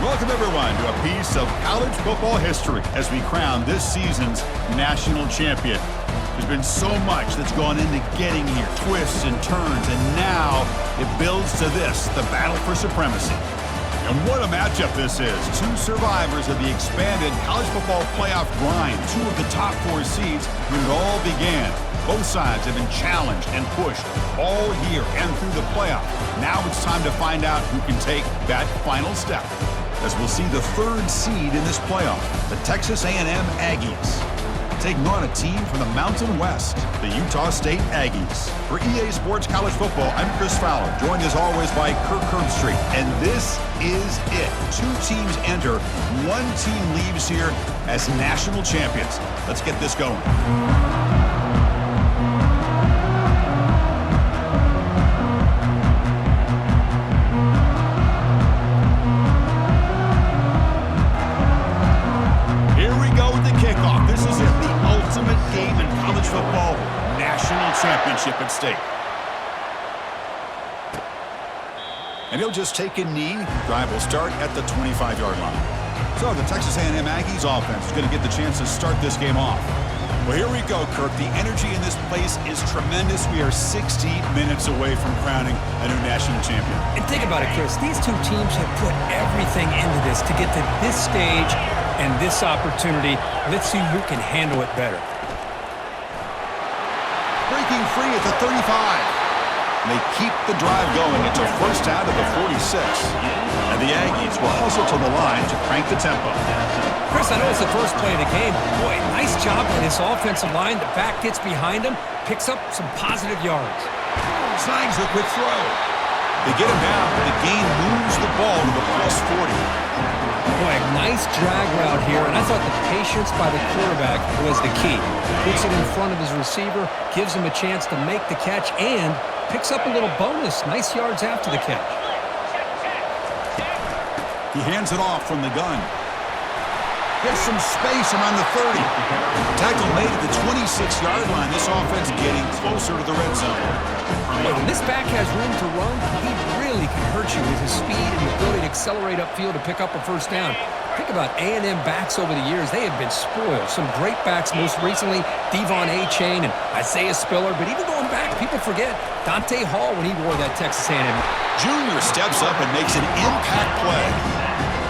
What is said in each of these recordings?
Welcome, everyone, to a piece of college football history as we crown this season's national champion. There's been so much that's gone into getting here, twists and turns, and now it builds to this, the battle for supremacy. And what a matchup this is. Two survivors of the expanded college football playoff grind, two of the top 4 seeds when it all began. Both sides have been challenged and pushed all year and through the playoff. Now it's time to find out who can take that final step, as we'll see the 3rd seed in this playoff, the Texas A&M Aggies, taking on a team from the Mountain West, the Utah-State Aggies. For EA Sports College Football, I'm Chris Fowler, joined as always by Kirk Herbstreit. And this is it. 2 teams enter, 1 team leaves here as national champions. Let's get this going. Championship.State. And he'll just take a knee. Drive will start at the 25-yard line. So the Texas A&M Aggies offense is going to get the chance to start this game off. Well, here we go, Kirk. The energy in this place is tremendous. We are 60 minutes away from crowning a new national champion. And think about it, Chris. These 2 teams have put everything into this to get to this stage and this opportunity. Let's see who can handle it better. Breaking free at the 35. They keep the drive going. It's a first down to the 46. And the Aggies will hustle to the line to crank the tempo. Chris, I know it's the first play of the game. Boy, nice job by this offensive line. The back gets behind him, picks up some positive yards. Slangs a quick throw. They get him down, but the gain moves the ball to the +40. Boy, nice drag route here, and I thought the patience by the quarterback was the key. Puts it in front of his receiver, gives him a chance to make the catch, and picks up a little bonus. Nice yards after the catch. He hands it off from the gun. Gets some space around the 30. Tackle made at the 26-yard line. This offense getting closer to the red zone. When this back has room to run, he really can hurt you with his speed and the ability to accelerate upfield to pick up a first down. Think about A&M backs over the years. They have been spoiled. Some great backs, most recently Devon A-Chain and Isaiah Spiller. But even going back, people forget Dante Hall when he wore that Texas A&M. Junior steps up and makes an impact play.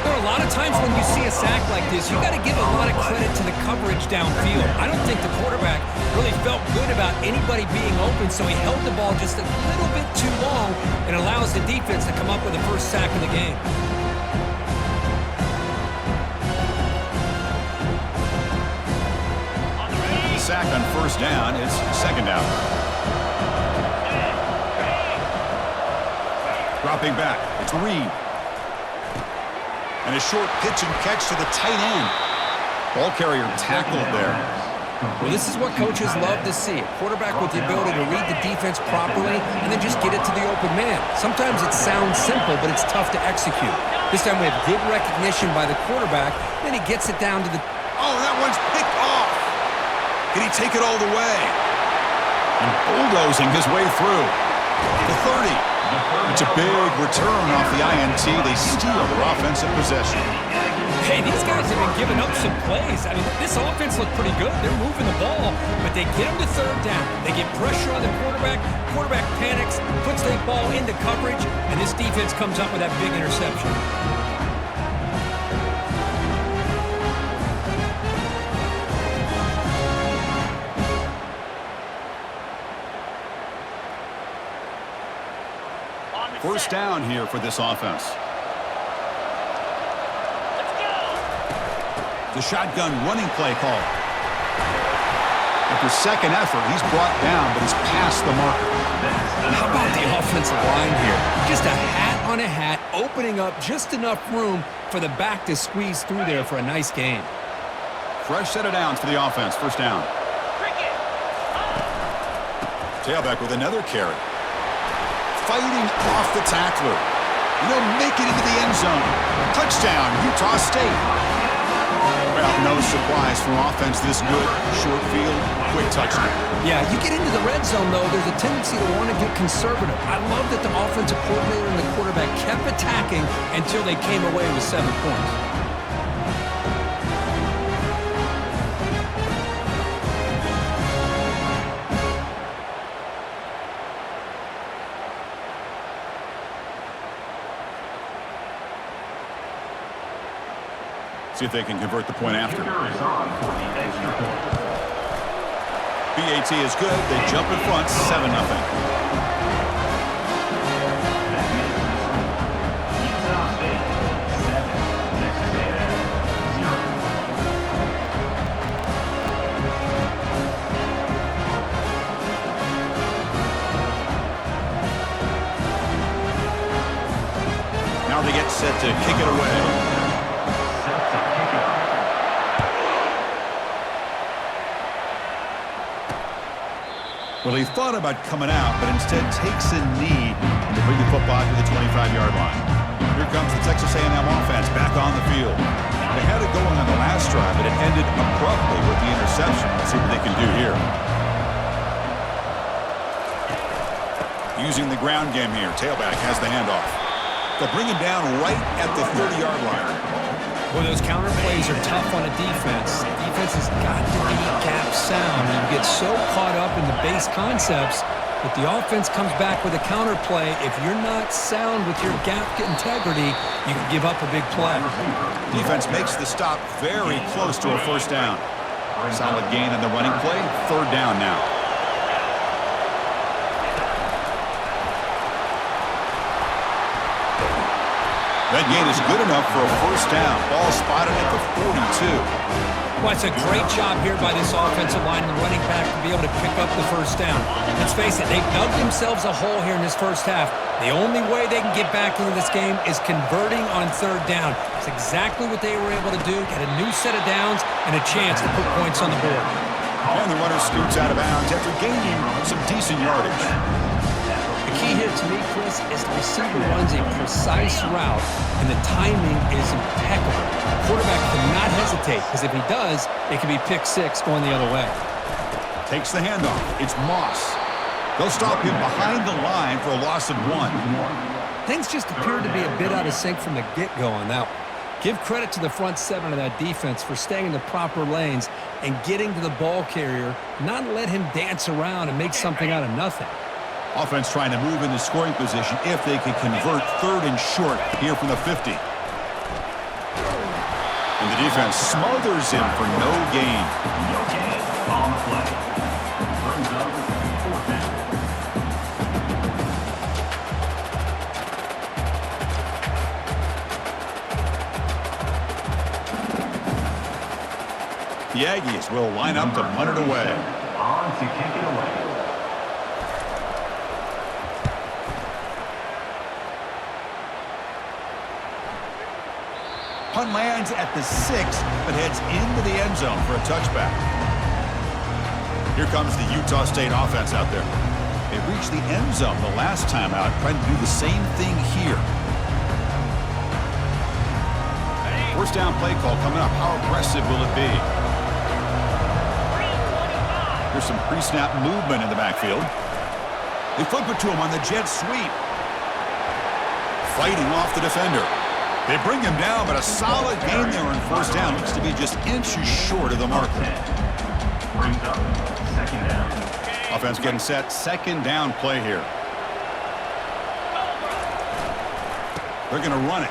There are a lot of times when you see a sack like this, you got to give a lot of credit to the coverage downfield. I don't think the quarterback really felt good about anybody being open, so he held the ball just a little bit too long and allows the defense to come up with the first sack of the game. Sack on first down. It's second down. Dropping back. It's Reed. And a short pitch and catch to the tight end. Ball carrier tackled there. Well, this is what coaches love to see. A quarterback with the ability to read the defense properly and then just get it to the open man. Sometimes it sounds simple, but it's tough to execute. This time we have good recognition by the quarterback. Then he gets it down to the... Oh, that one's picked off. Can he take it all the way? And bulldozing his way through. The 30. It's a big return off the INT. They steal their offensive possession. Hey, these guys have been giving up some plays. I mean, this offense looked pretty good. They're moving the ball, but they get them to third down. They get pressure on the quarterback. Quarterback panics, puts the ball into coverage, and this defense comes up with that big interception. First down here for this offense. The shotgun running play call. After second effort, he's brought down, but he's past the marker. How about the offensive line here? Just a hat on a hat, opening up just enough room for the back to squeeze through there for a nice gain. Fresh set of downs for the offense. First down. Tailback with another carry. Fighting off the tackler. They'll make it into the end zone. Touchdown, Utah State. Well, no surprise from offense this good. Short field, quick touchdown. Yeah, you get into the red zone, though, there's a tendency to want to get conservative. I love that the offensive coordinator and the quarterback kept attacking until they came away with 7 points. See if they can convert the point after. BAT is good. They jump in front, 7-0. Now they get set to kick it away. Well, he thought about coming out, but instead takes a knee to bring the football to the 25-yard line. Here comes the Texas A&M offense back on the field. They had it going on the last drive, but it ended abruptly with the interception. Let's see what they can do here. Using the ground game here, tailback has the handoff. They'll bring him down right at the 30-yard line. Well, those counter plays are tough on a defense. Defense has got to be gap sound. And you get so caught up in the base concepts that the offense comes back with a counter play. If you're not sound with your gap integrity, you can give up a big play. Defense makes the stop very close to a first down. Solid gain on the running play. 3rd down now. That gain is good enough for a first down. Ball spotted at the 42. Well, it's a great job here by this offensive line and the running back to be able to pick up the first down. Let's face it, they've dug themselves a hole here in this first half. The only way they can get back into this game is converting on 3rd down. It's exactly what they were able to do. Get a new set of downs and a chance to put points on the board. And the runner scoots out of bounds after gaining some decent yardage. The key here to me, Chris, is the receiver runs a precise route, and the timing is impeccable. Quarterback cannot hesitate, because if he does, it could be pick 6 going the other way. Takes the handoff. It's Moss. They'll stop him behind the line for a loss of 1. Things just appeared to be a bit out of sync from the get-go on that one. Give credit to the front 7 of that defense for staying in the proper lanes and getting to the ball carrier, not let him dance around and make something out of nothing. Offense trying to move into scoring position if they can convert 3rd and short here from the 50. And the defense smothers him for no gain. On the play. Brings up 4th down. The Aggies will line up to punt it away. On to kick it away. Punt lands at the 6, but heads into the end zone for a touchback. Here comes the Utah-State offense out there. They reached the end zone the last time out, trying to do the same thing here. First down play call coming up. How aggressive will it be? There's some pre-snap movement in the backfield. They flip it to him on the jet sweep. Fighting off the defender. They bring him down, but a solid gain there on first down. Looks to be just inches short of the marker. Brings up 2nd down. Offense getting set. 2nd down play here. They're going to run it.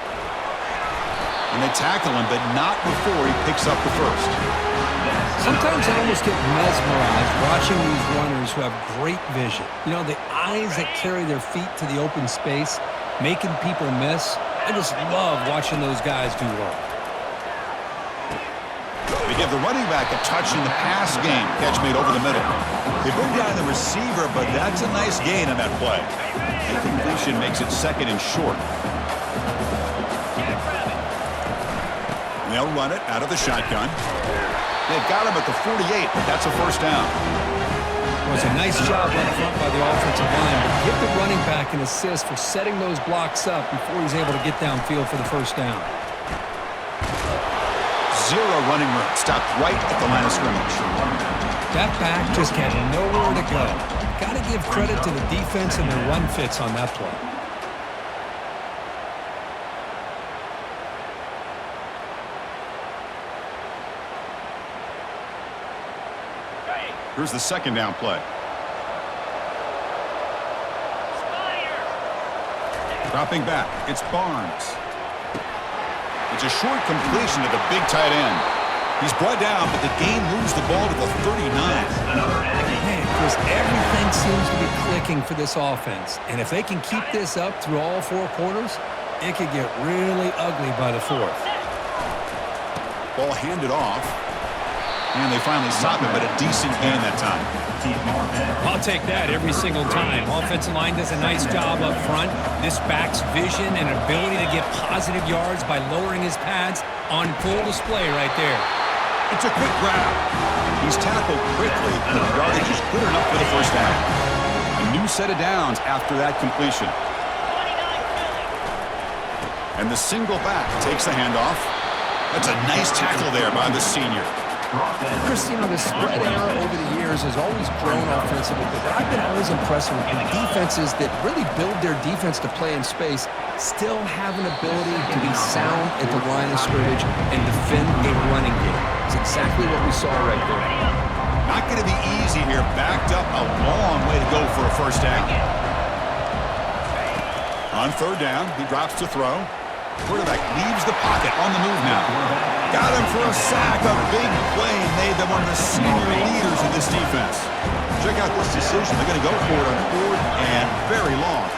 And they tackle him, but not before he picks up the first. Sometimes I almost get mesmerized watching these runners who have great vision. You know, the eyes that carry their feet to the open space, making people miss. I just love watching those guys do work. They give the running back a touch in the pass game. Catch made over the middle. They bring down the receiver, but that's a nice gain on that play. The completion makes it 2nd and short. They'll run it out of the shotgun. They've got him at the 48, but that's a first down. It was a nice job up front by the offensive line, but give the running back an assist for setting those blocks up before he's able to get downfield for the first down. 0 running room. Stopped right at the line of scrimmage. That back just had nowhere to go. Got to give credit to the defense and their run fits on that play. Here's the second down play. Dropping back, it's Barnes. It's a short completion to the big tight end. He's brought down, but the game moves the ball to the 39. Man, Chris, everything seems to be clicking for this offense. And if they can keep this up through all four quarters, it could get really ugly by the fourth. Ball handed off. And they finally stop it, but a decent gain that time. I'll take that every single time. Offensive line does a nice job up front. This back's vision and ability to get positive yards by lowering his pads on full display right there. It's a quick grab. He's tackled quickly, and the yardage is good enough for the first down. A new set of downs after that completion. And the single back takes the handoff. That's a nice tackle there by the senior. Chris, the spread era over the years has always grown offensively, but I've been always impressed with defenses that really build their defense to play in space, still have an ability to be sound at the line of scrimmage and defend a running game. It's exactly what we saw right there. Not going to be easy here. Backed up a long way to go for a first down. On third down, he drops to throw. Quarterback leaves the pocket on the move now. Got him for a sack. A big play made them one of the senior leaders of this defense. Check out this decision. They're going to go for it on fourth and very long.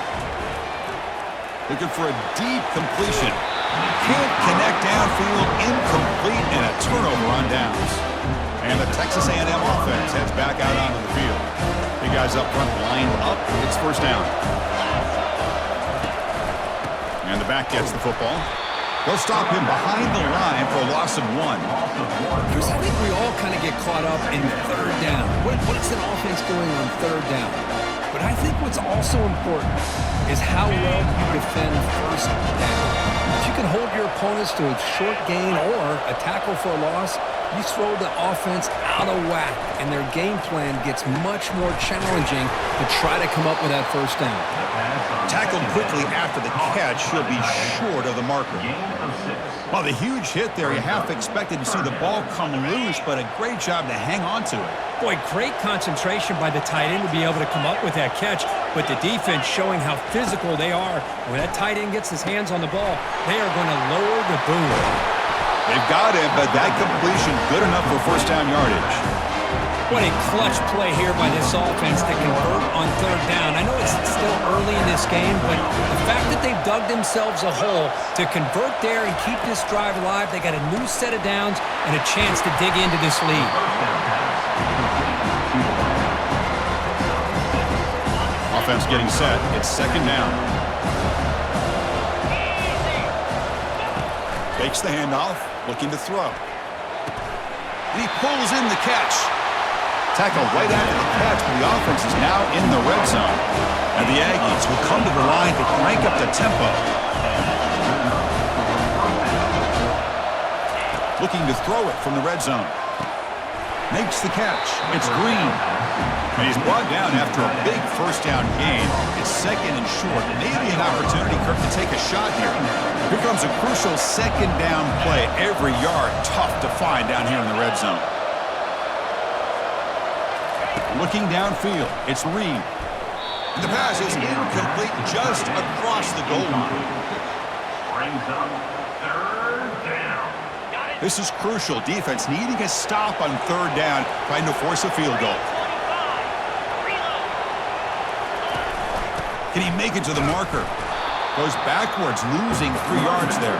Looking for a deep completion. Can't connect downfield. Incomplete and a turnover on downs. And the Texas A&M offense heads back out onto the field. The guys up front lined up. It's first down. And the back gets the football. They'll stop him behind the line for a loss of 1. Chris, I think we all kind of get caught up in third down. What's an offense going on third down? But I think what's also important is how well you defend first down. If you can hold your opponents to a short gain or a tackle for a loss, you throw the offense out of whack, and their game plan gets much more challenging to try to come up with that first down. Tackled quickly after the catch, he'll be short of the marker. Well, the huge hit there, you half expected to see the ball come loose, but a great job to hang on to it. Boy, great concentration by the tight end to be able to come up with that catch, but the defense showing how physical they are. When that tight end gets his hands on the ball, they are going to lower the boom. They've got him, but that completion good enough for first down yardage. What a clutch play here by this offense to convert on third down. I know it's still early in this game, but the fact that they've dug themselves a hole to convert there and keep this drive alive, they got a new set of downs and a chance to dig into this lead. Offense getting set. It's second down. Takes the handoff, looking to throw. And he pulls in the catch. Tackle right after the catch, but the offense is now in the red zone. And the Aggies will come to the line to crank up the tempo. Looking to throw it from the red zone. Makes the catch. It's Green. And he's brought down after a big first down gain. It's second and short. Maybe an opportunity, Kirk, to take a shot here. Here comes a crucial second down play. Every yard tough to find down here in the red zone. Looking downfield, it's Reed. And the pass is incomplete just across the goal line. Brings up third down. This is crucial. Defense needing a stop on third down, trying to force a field goal. Can he make it to the marker? Goes backwards, losing 3 yards there.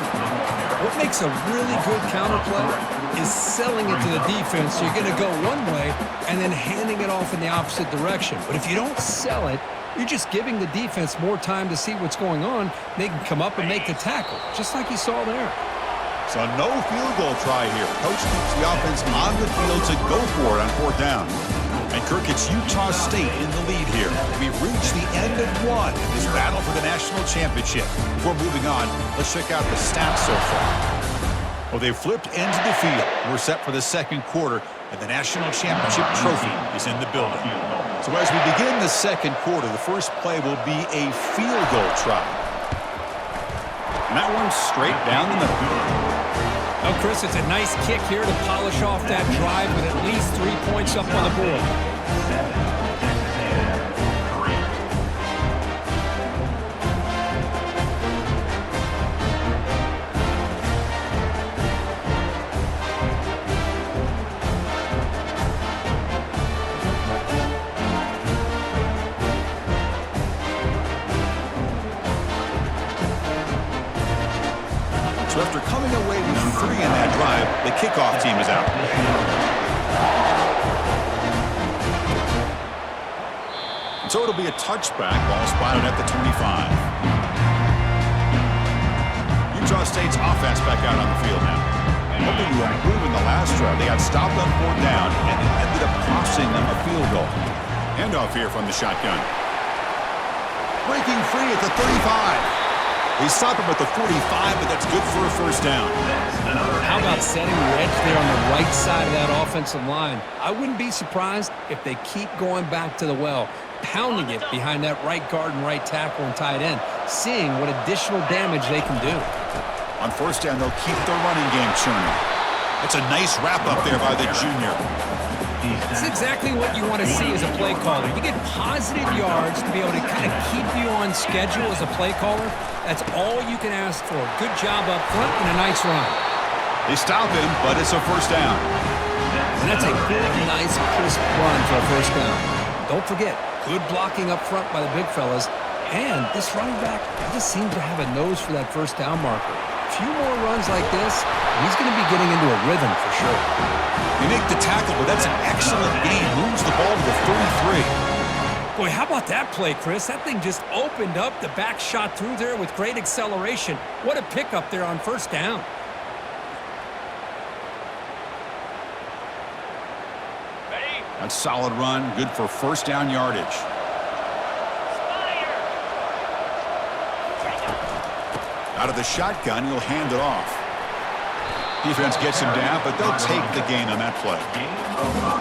What makes a really good counter play is selling it to the defense. So you're going to go one way and then handing it off in the opposite direction. But if you don't sell it, you're just giving the defense more time to see what's going on. They can come up and make the tackle, just like you saw there. So no field goal try here. Coach keeps the offense on the field to go for it on fourth down. And Kirk, it's Utah-State in the lead here. We've reached the end of one in this battle for the national championship. Before moving on, let's check out the stats so far. Well, they've flipped into the field. We're set for the second quarter. And the National Championship trophy is in the building. So as we begin the second quarter, the first play will be a field goal try. And that one's straight down the middle. Well, Chris, it's a nice kick here to polish off that drive with at least 3 points up on the board. So after coming away with 3 in that drive, the kickoff team is out. And so it'll be a touchback, ball spotted at the 25. Utah State's offense back out on the field now. Hoping to improve in the last drive. They got stopped on 4th down, and it ended up costing them a field goal. Handoff here from the shotgun. Breaking free at the 35. They stop him at the 45, but that's good for a first down. How about setting the edge there on the right side of that offensive line? I wouldn't be surprised if they keep going back to the well, pounding it behind that right guard and right tackle and tight end, seeing what additional damage they can do. On first down, they'll keep the running game churning. It's a nice wrap-up there by the junior. It's exactly what you want to see as a play caller. You get positive yards to be able to kind of keep you on schedule as a play caller. That's all you can ask for. Good job up front and a nice run. They stop him, but it's a first down. And that's a good, nice, crisp run for a first down. Don't forget, good blocking up front by the big fellas. And this running back just seems to have a nose for that first down marker. A few more runs like this, he's going to be getting into a rhythm for sure. They make the tackle, but that's an excellent gain. Moves the ball to the 33. Boy, how about that play, Chris? That thing just opened up. The back shot through there with great acceleration. What a pickup there on first down. That's a solid run. Good for first down yardage. Out of the shotgun, he'll hand it off. Defense gets him down, but they'll take the gain on that play.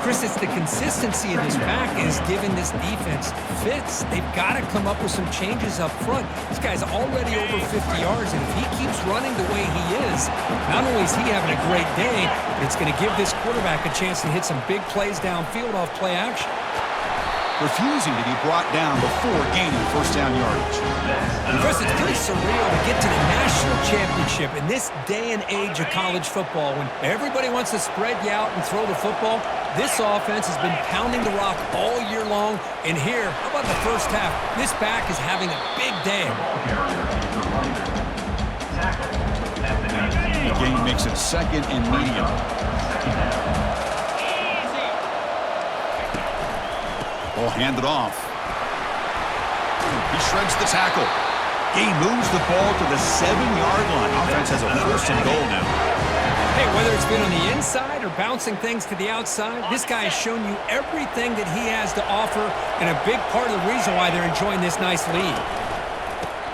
Chris, it's the consistency of this back is giving this defense fits. They've got to come up with some changes up front. This guy's already over 50 yards, and if he keeps running the way he is, not only is he having a great day, but it's going to give this quarterback a chance to hit some big plays downfield off play action. Refusing to be brought down before gaining first down yardage. Chris, it's pretty surreal to get to the national championship in this day and age of college football when everybody wants to spread you out and throw the football. This offense has been pounding the rock all year long. And here, how about the first half? This back is having a big day. The game makes it second and medium. Ball handed off. He shreds the tackle. He moves the ball to the 7-yard line. Offense has a first and goal now. Hey, whether it's been on the inside or bouncing things to the outside, this guy has shown you everything that he has to offer and a big part of the reason why they're enjoying this nice lead.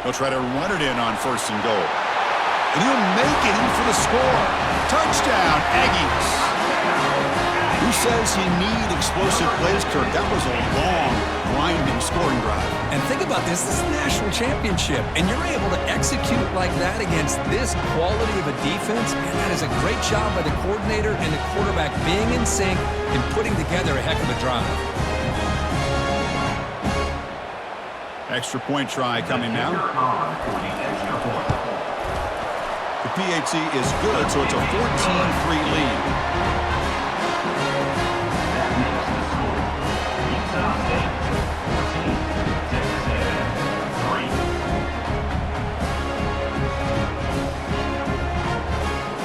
He'll try to run it in on first and goal. And he'll make it in for the score. Touchdown, Aggies. Who says you need explosive plays, Kirk? That was a long, grinding scoring drive. And think about this. This is the national championship, and you're able to execute like that against this quality of a defense. Man, that is a great job by the coordinator and the quarterback being in sync and putting together a heck of a drive. Extra point try coming now. The PAT is good, so it's a 14-3 lead.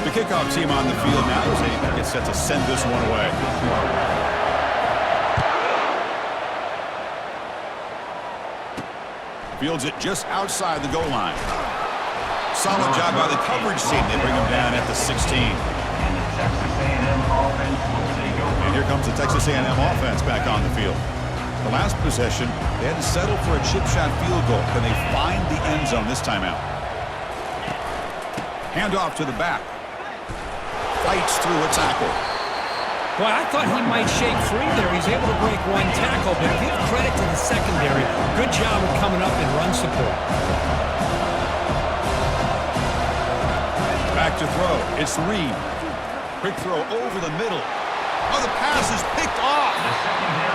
The kickoff team on the field now as they get set to send this one away. Fields it just outside the goal line. Solid job by the coverage team. They bring him down at the 16. And here comes the Texas A&M offense back on the field. The last possession, they had to settle for a chip shot field goal. Can they find the end zone this time out? Handoff to the back. Fights through a tackle. Boy, I thought he might shake free there. He's able to break one tackle, but give credit to the secondary. Good job of coming up in run support. Back to throw. It's Reed. Quick throw over the middle. Oh, the pass is picked off.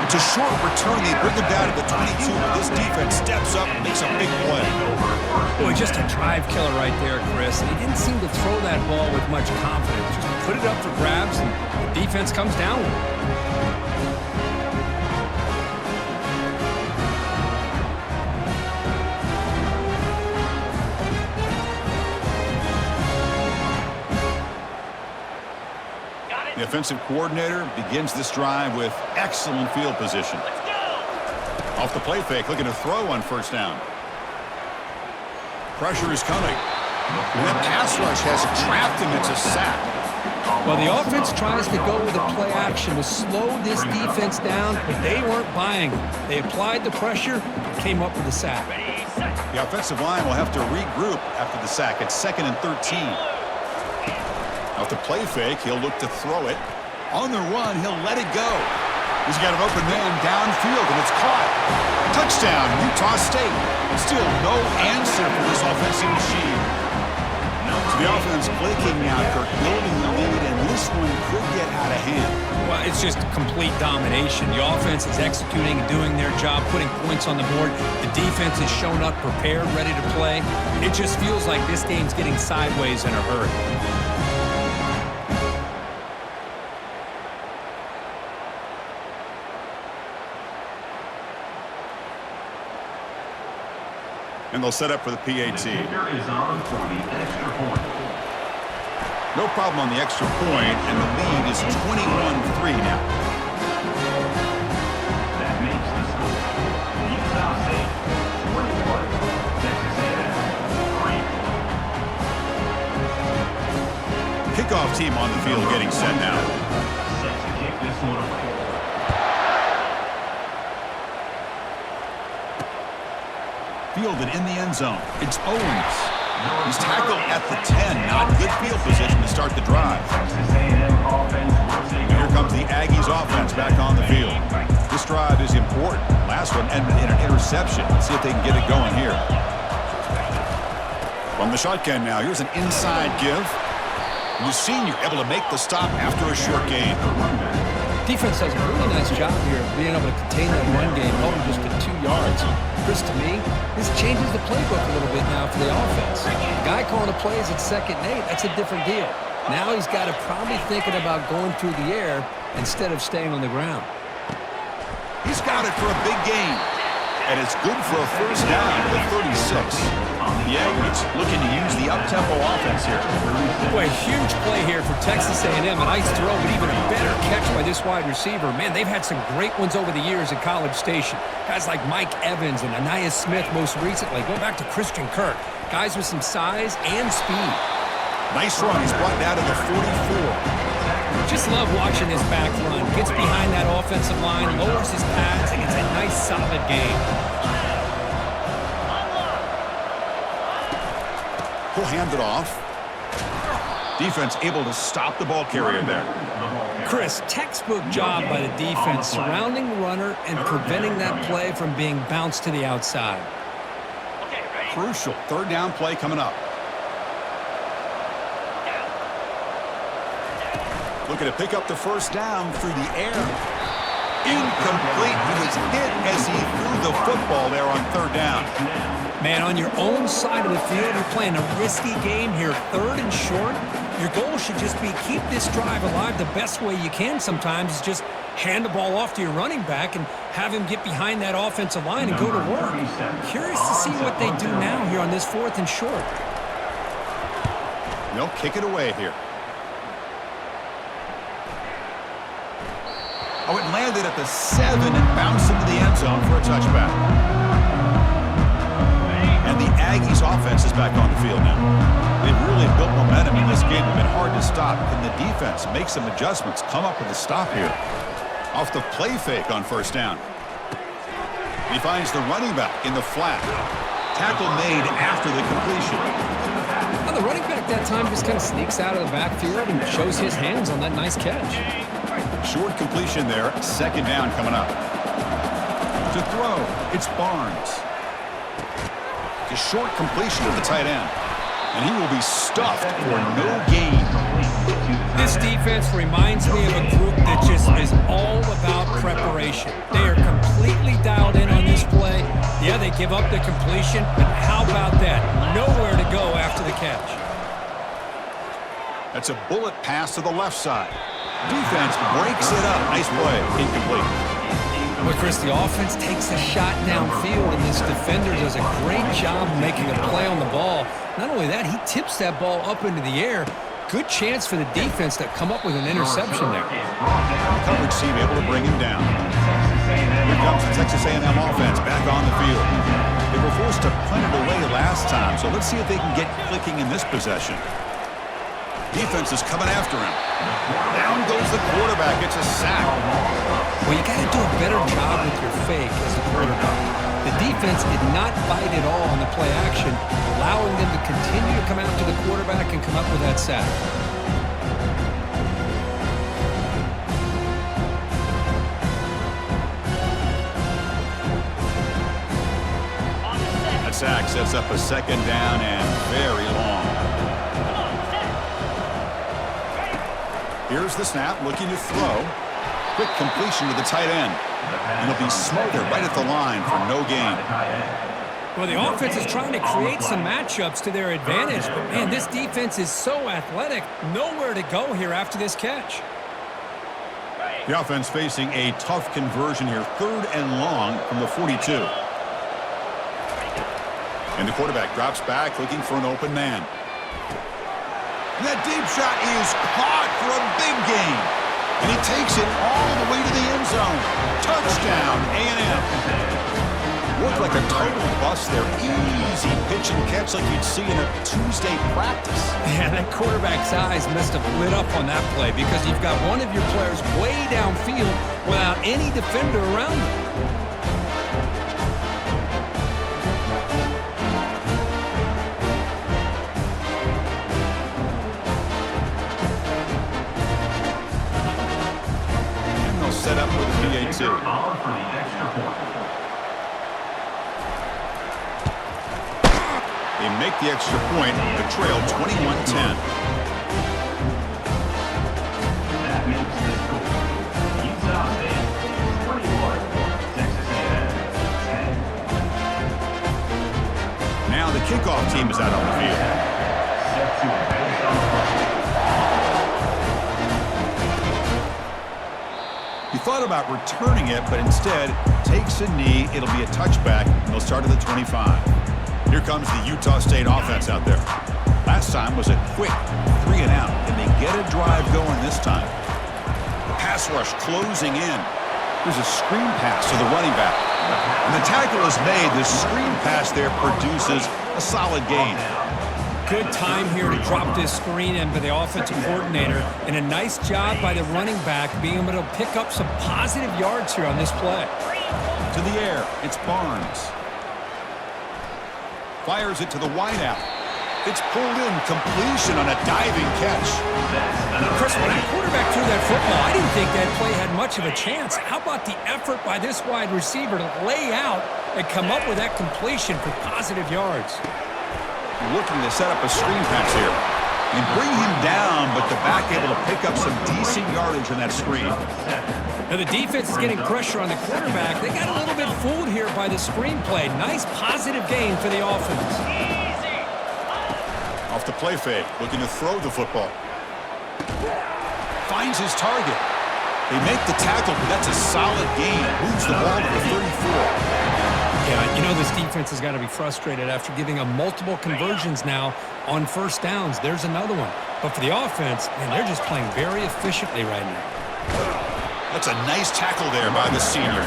It's a short return. They bring him down to the 22, but this defense steps up and makes a big play. Boy, just a drive killer right there, Chris. And he didn't seem to throw that ball with much confidence. Just put it up for grabs, and the defense comes down with it. The offensive coordinator begins this drive with excellent field position. Off the play fake, looking to throw on first down. Pressure is coming. And that pass rush has trapped him. It's a sack. Well, the offense tries to go with a play action to slow this defense down, but they weren't buying it. They applied the pressure, came up with a sack. The offensive line will have to regroup after the sack. It's 2nd and 13. Off the play fake, he'll look to throw it. On the run, he'll let it go. He's got an open man downfield, and it's caught. Touchdown, Utah.State. Still no answer for this offensive machine. So the offense clicking now, Kirk, building the lead, and this one could get out of hand. Well, it's just complete domination. The offense is executing and doing their job, putting points on the board. The defense is shown up, prepared, ready to play. It just feels like this game's getting sideways in a hurry. And they'll set up for the PAT. The kicker is on for the extra point. No problem on the extra point, and the lead is 21-3 now. That makes the score Utah.State 21, Texas A&M 3. Kickoff team on the field getting set now. Set to kick this one away. Fielded in the end zone. It's Owens. He's tackled at the 10. Not good field position to start the drive. Texas A&M offense will take Here comes the Aggies offense back on the field. This drive is important. Last one ended in an interception. Let's see if they can get it going here. From the shotgun now, here's an inside give. The senior able to make the stop after a short gain. Defense does a really nice job here of being able to contain that run game, held them just to 2 yards. Chris, to me, this changes the playbook a little bit now for the offense. The guy calling the plays at 2nd and 8, that's a different deal. Now he's got to probably thinking about going through the air instead of staying on the ground. He's got it for a big gain. And it's good for a first down at the 36. The Aggies looking to use the up-tempo offense here. Boy, huge play here for Texas A&M. A nice throw, but even a better catch by this wide receiver. Man, they've had some great ones over the years at College Station. Guys like Mike Evans and Anais Smith most recently. Going back to Christian Kirk. Guys with some size and speed. Nice run. He's brought down to the 44. Just love watching this back run. Gets behind that offensive line, lowers his pads, and gets a nice solid gain. He'll hand it off. Defense able to stop the ball carrier there. Chris, textbook job by the defense surrounding the runner and preventing that play from being bounced to the outside. Crucial 3rd down play coming up. Looking to pick up the first down through the air. Incomplete. He was hit as he threw the football there on 3rd down. Man, on your own side of the field, you're playing a risky game here, 3rd and short. Your goal should just be keep this drive alive the best way you can sometimes is just hand the ball off to your running back and have him get behind that offensive line and go to work. Curious to see what they do now here on this 4th and short. They'll kick it away here. Oh, it landed at the 7 and bounced into the end zone for a touchback. And the Aggies offense is back on the field now. They've really built momentum in this game. It's been hard to stop. Can the defense make some adjustments, come up with a stop here? Off the play fake on first down. He finds the running back in the flat. Tackle made after the completion. Well, the running back that time just kind of sneaks out of the backfield and shows his hands on that nice catch. Short completion there. Second down coming up. To throw, it's Barnes. It's a short completion to the tight end. And he will be stuffed for no gain. This defense reminds me of a group that just is all about preparation. They are completely dialed in on this play. Yeah, they give up the completion, but how about that? Nowhere to go after the catch. That's a bullet pass to the left side. Defense breaks it up. Nice play. Incomplete. Well, Chris, the offense takes a shot downfield, and this defender does a great job of making a play on the ball. Not only that, he tips that ball up into the air. Good chance for the defense to come up with an interception there. The coverage team able to bring him down. Here comes the Texas A&M offense back on the field. They were forced to punt it away last time, so let's see if they can get clicking in this possession. Defense is coming after him. Down goes the quarterback. It's a sack. Well, you got to do a better job with your fake as a quarterback. The defense did not bite at all on the play action, allowing them to continue to come after the quarterback and come up with that sack. That sack sets up a second down and very long. Here's the snap, looking to throw. Quick completion to the tight end. And it'll be smothered right at the line for no gain. Well, the offense is trying to create some matchups to their advantage. But, man, this defense is so athletic. Nowhere to go here after this catch. The offense facing a tough conversion here. 3rd and long from the 42. And the quarterback drops back looking for an open man. And that deep shot is caught for a big gain. And he takes it all the way to the end zone. Touchdown, A&M. Looked like a total bust there. Easy pitch and catch like you'd see in a Tuesday practice. Yeah, that quarterback's eyes must have lit up on that play because you've got one of your players way downfield without any defender around him. Set up with a PA2. They make the extra point, the trail 21-10. That makes the score. Utah-State 21, Texas A&M 10. Now the kickoff team is out on the field. Set to advance on the front. He thought about returning it, but instead takes a knee. It'll be a touchback, and they'll start at the 25. Here comes the Utah State offense out there. Last time was a quick 3 and out. Can they get a drive going this time? The pass rush closing in. There's a screen pass to the running back. And the tackle is made. The screen pass there produces a solid gain. Good time here to drop this screen in by the offensive coordinator, and a nice job by the running back being able to pick up some positive yards here on this play. To the air, it's Barnes. Fires it to the wideout. It's pulled in, completion on a diving catch. Chris, when that quarterback threw that football, I didn't think that play had much of a chance. How about the effort by this wide receiver to lay out and come up with that completion for positive yards? Looking to set up a screen pass here. And bring him down, but the back able to pick up some decent yardage on that screen. Now the defense is getting pressure on the quarterback. They got a little bit fooled here by the screen play. Nice positive gain for the offense. Off the play fake, looking to throw the football. Finds his target. They make the tackle, but that's a solid gain. Moves the ball to the 34. Yeah, you know this defense has got to be frustrated after giving them multiple conversions now on first downs. There's another one. But for the offense, man, they're just playing very efficiently right now. That's a nice tackle there by the senior.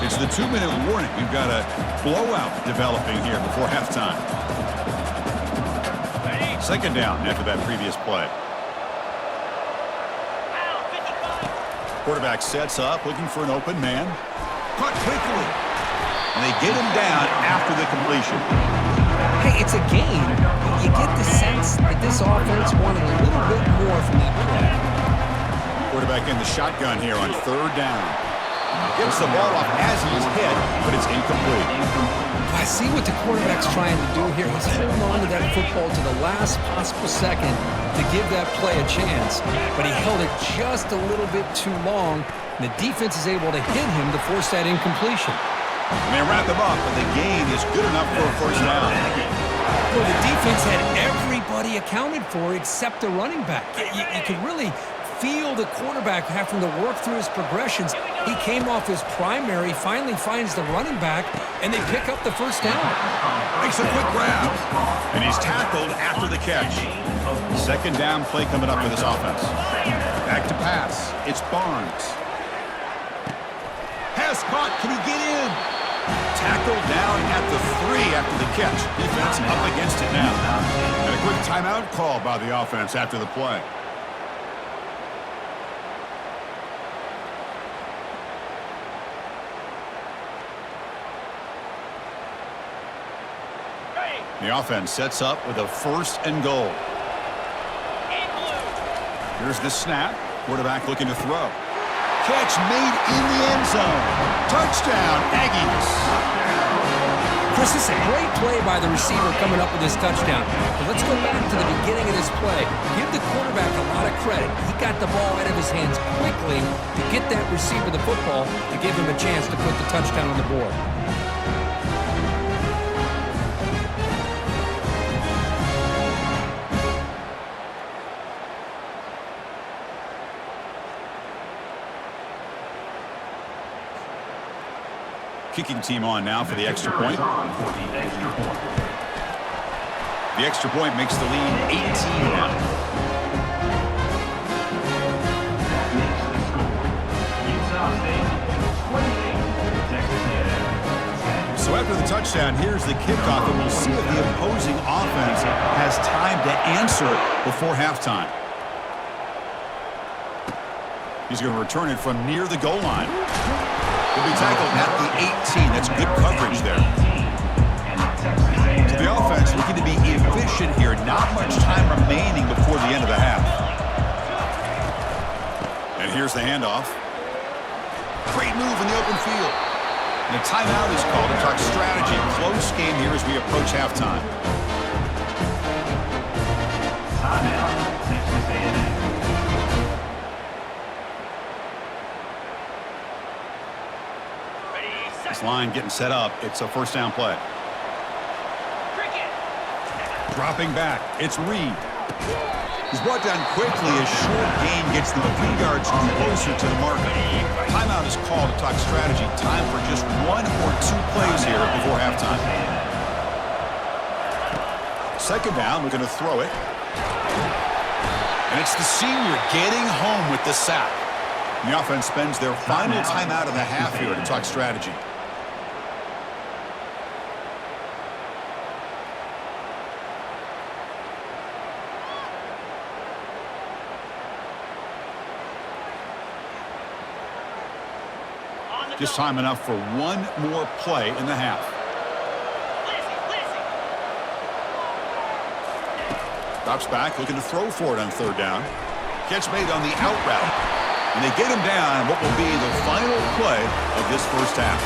It's the 2-minute warning. We've got a blowout developing here before halftime. Second down after that previous play. Quarterback sets up, looking for an open man. Caught quickly. And they get him down after the completion. Hey, it's a game. You get the sense that this offense wanted a little bit more from that play. Quarterback in the shotgun here on third down. Gets the ball off as he's hit, but it's incomplete. I see what the quarterback's trying to do here. He's holding on to that football to the last possible second to give that play a chance, but he held it just a little bit too long, and the defense is able to hit him to force that incompletion. And they wrap him up, and the gain is good enough for a first down. Well, the defense had everybody accounted for except the running back. You could really feel the quarterback having to work through his progressions. He came off his primary, finally finds the running back, and they pick up the first down. Makes a quick grab, and he's tackled after the catch. Second down play coming up for this offense. Back to pass. It's Barnes. Pass caught. Can he get in? Tackled down at the 3 after the catch. Defense up against it now. And a quick timeout call by the offense after the play. The offense sets up with a 1st and goal. Here's the snap. Quarterback looking to throw. Catch made in the end zone. Touchdown, Aggies. Chris, this is a great play by the receiver coming up with this touchdown. But let's go back to the beginning of this play. Give the quarterback a lot of credit. He got the ball out of his hands quickly to get that receiver the football to give him a chance to put the touchdown on the board. Kicking team on now for the extra point. The extra point makes the lead 18 now. Utah.State 28, Texas A&M. So after the touchdown, here's the kickoff, and we'll see if the opposing offense has time to answer before halftime. He's going to return it from near the goal line. He'll be tackled at the 18. That's good coverage there. So the offense looking to be efficient here. Not much time remaining before the end of the half. And here's the handoff. Great move in the open field. And a timeout is called to talk strategy. Close game here as we approach halftime. Timeout, Texas A&M. This line getting set up. It's a first down play. Dropping back. It's Reed. He's brought down quickly as short gain gets them a few yards closer to the marker. Timeout is called to talk strategy. Time for just 1 or 2 plays here before halftime. Second down, we're going to throw it. And it's the senior getting home with the sack. The offense spends their final timeout of the half here to talk strategy. Just time enough for 1 more play in the half. Drops back, looking to throw for it on third down. Catch made on the out route. And they get him down what will be the final play of this first half.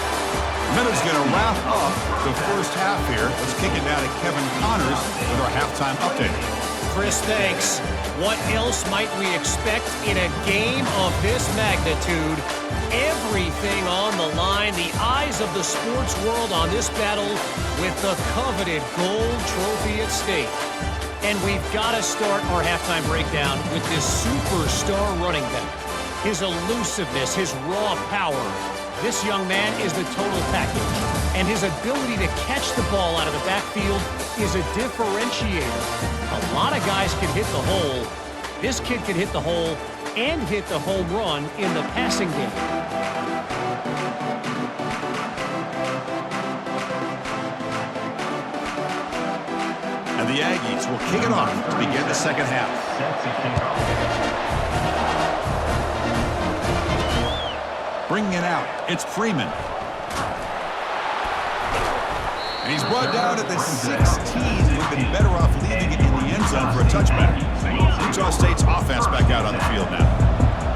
Minute's going to wrap up the first half here. Let's kick it down to Kevin Connors with our halftime update. Chris, thanks. What else might we expect in a game of this magnitude? Everything on the line, the eyes of the sports world on this battle with the coveted gold trophy at stake. And we've got to start our halftime breakdown with this superstar running back. His elusiveness, his raw power. This young man is the total package. And his ability to catch the ball out of the backfield is a differentiator. A lot of guys can hit the hole. This kid can hit the hole and hit the home run in the passing game. And the Aggies will kick it off to begin the second half. Set to kick off. Bringing it out, it's Freeman. And he's brought down at the 16. Would have been better off leaving it in the end zone for a touchback. Utah State's offense back out on the field now.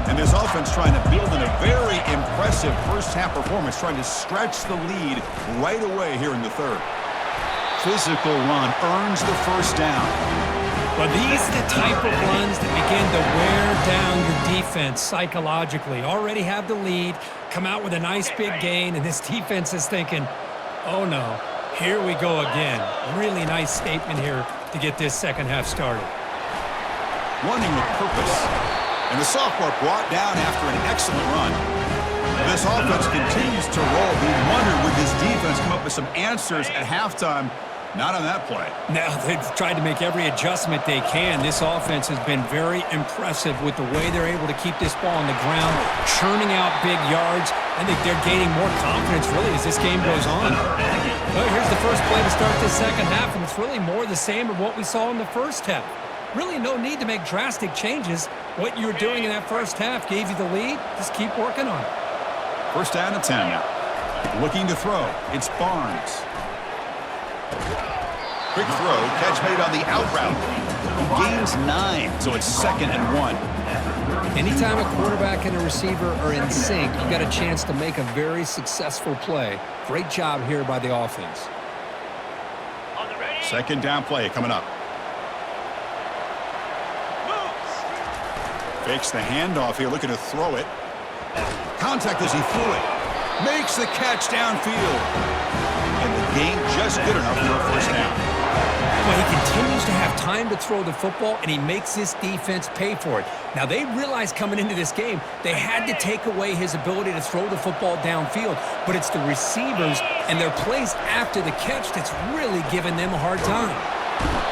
And this offense trying to build in a very impressive first-half performance, trying to stretch the lead right away here in the third. Physical run earns the first down. Well, these are the type of runs that begin to wear down your defense psychologically. Already have the lead, come out with a nice big gain, and this defense is thinking, oh no, here we go again. Really nice statement here to get this second half started. Running with purpose. And the sophomore brought down after an excellent run. This offense continues to roll. We wonder, would this defense come up with some answers at halftime? Not on that play. Now, they've tried to make every adjustment they can. This offense has been very impressive with the way they're able to keep this ball on the ground, churning out big yards. I think they're gaining more confidence, really, as this game goes on. Well, here's the first play to start this second half, and it's really more the same of what we saw in the first half. Really no need to make drastic changes. What you were doing in that first half gave you the lead. Just keep working on it. First down and 10 now. Looking to throw. It's Barnes. Quick throw, catch made on the out route. He gains 9, so it's 2nd and 1. Anytime a quarterback and a receiver are in sync, you've got a chance to make a very successful play. Great job here by the offense. Second down play coming up. Fakes the handoff here, looking to throw it. Contact as he threw it. Makes the catch downfield. And the gain just good enough for a first down. Well, he continues to have time to throw the football, and he makes this defense pay for it. Now, they realized coming into this game they had to take away his ability to throw the football downfield, but it's the receivers and their plays after the catch that's really giving them a hard time.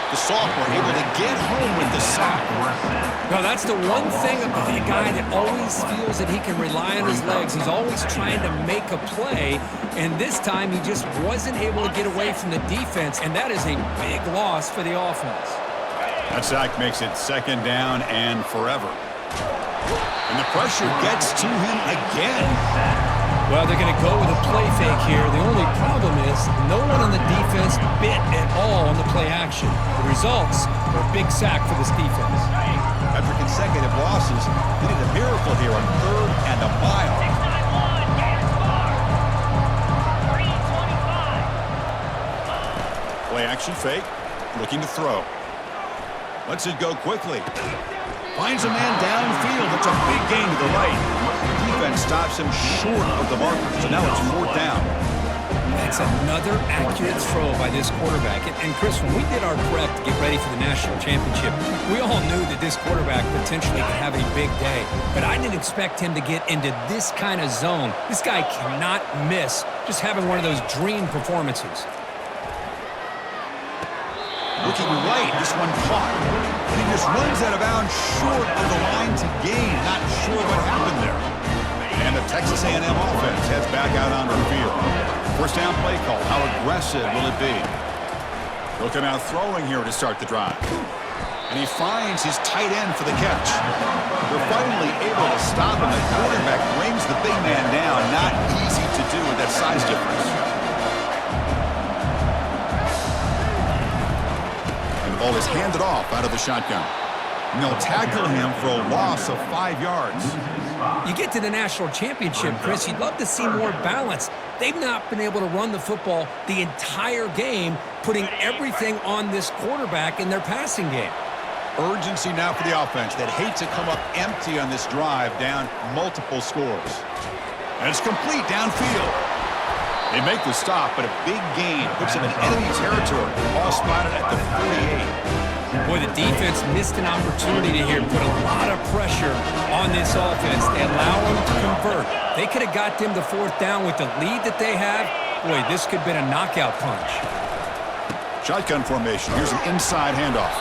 The sophomore able to get home with the sack. Well, that's the one thing about a guy that always feels that he can rely on his legs. He's always trying to make a play, and this time he just wasn't able to get away from the defense, and that is a big loss for the offense. That sack makes it 2nd down and forever. And the pressure gets to him again. Well, they're going to go with a play fake here. The only problem is no one on the defense bit at all on the play action. The results are a big sack for this defense. After consecutive losses, they did a miracle here on 3rd and a mile. Play action fake, looking to throw. Lets it go quickly. Finds a man downfield. It's a big gain to the right. Defense stops him short of the marker, so now it's 4th down. That's another accurate throw by this quarterback. And Chris, when we did our prep to get ready for the national championship, we all knew that this quarterback potentially could have a big day. But I didn't expect him to get into this kind of zone. This guy cannot miss just having one of those dream performances. Looking right, this one caught. And he just runs out of bounds short of the line to gain. Not sure what happened there. And the Texas A&M offense heads back out onto the field. First down play call. How aggressive will it be? Looking out throwing here to start the drive. And he finds his tight end for the catch. They're finally able to stop him. The quarterback brings the big man down. Not easy to do with that size difference. And the ball is handed off out of the shotgun. And they'll tackle him for a loss of 5 yards. You get to the national championship, Chris, you'd love to see more balance. They've not been able to run the football the entire game, putting everything on this quarterback in their passing game. Urgency now for the offense that hates to come up empty on this drive, down multiple scores. And it's complete downfield. They make the stop, but a big gain puts them in enemy territory. Ball spotted at the 48. Boy, the defense missed an opportunity here to put a lot of pressure on this offense. They allow them to convert. They could have got them to 4th down with the lead that they have. Boy, this could have been a knockout punch. Shotgun formation. Here's an inside handoff.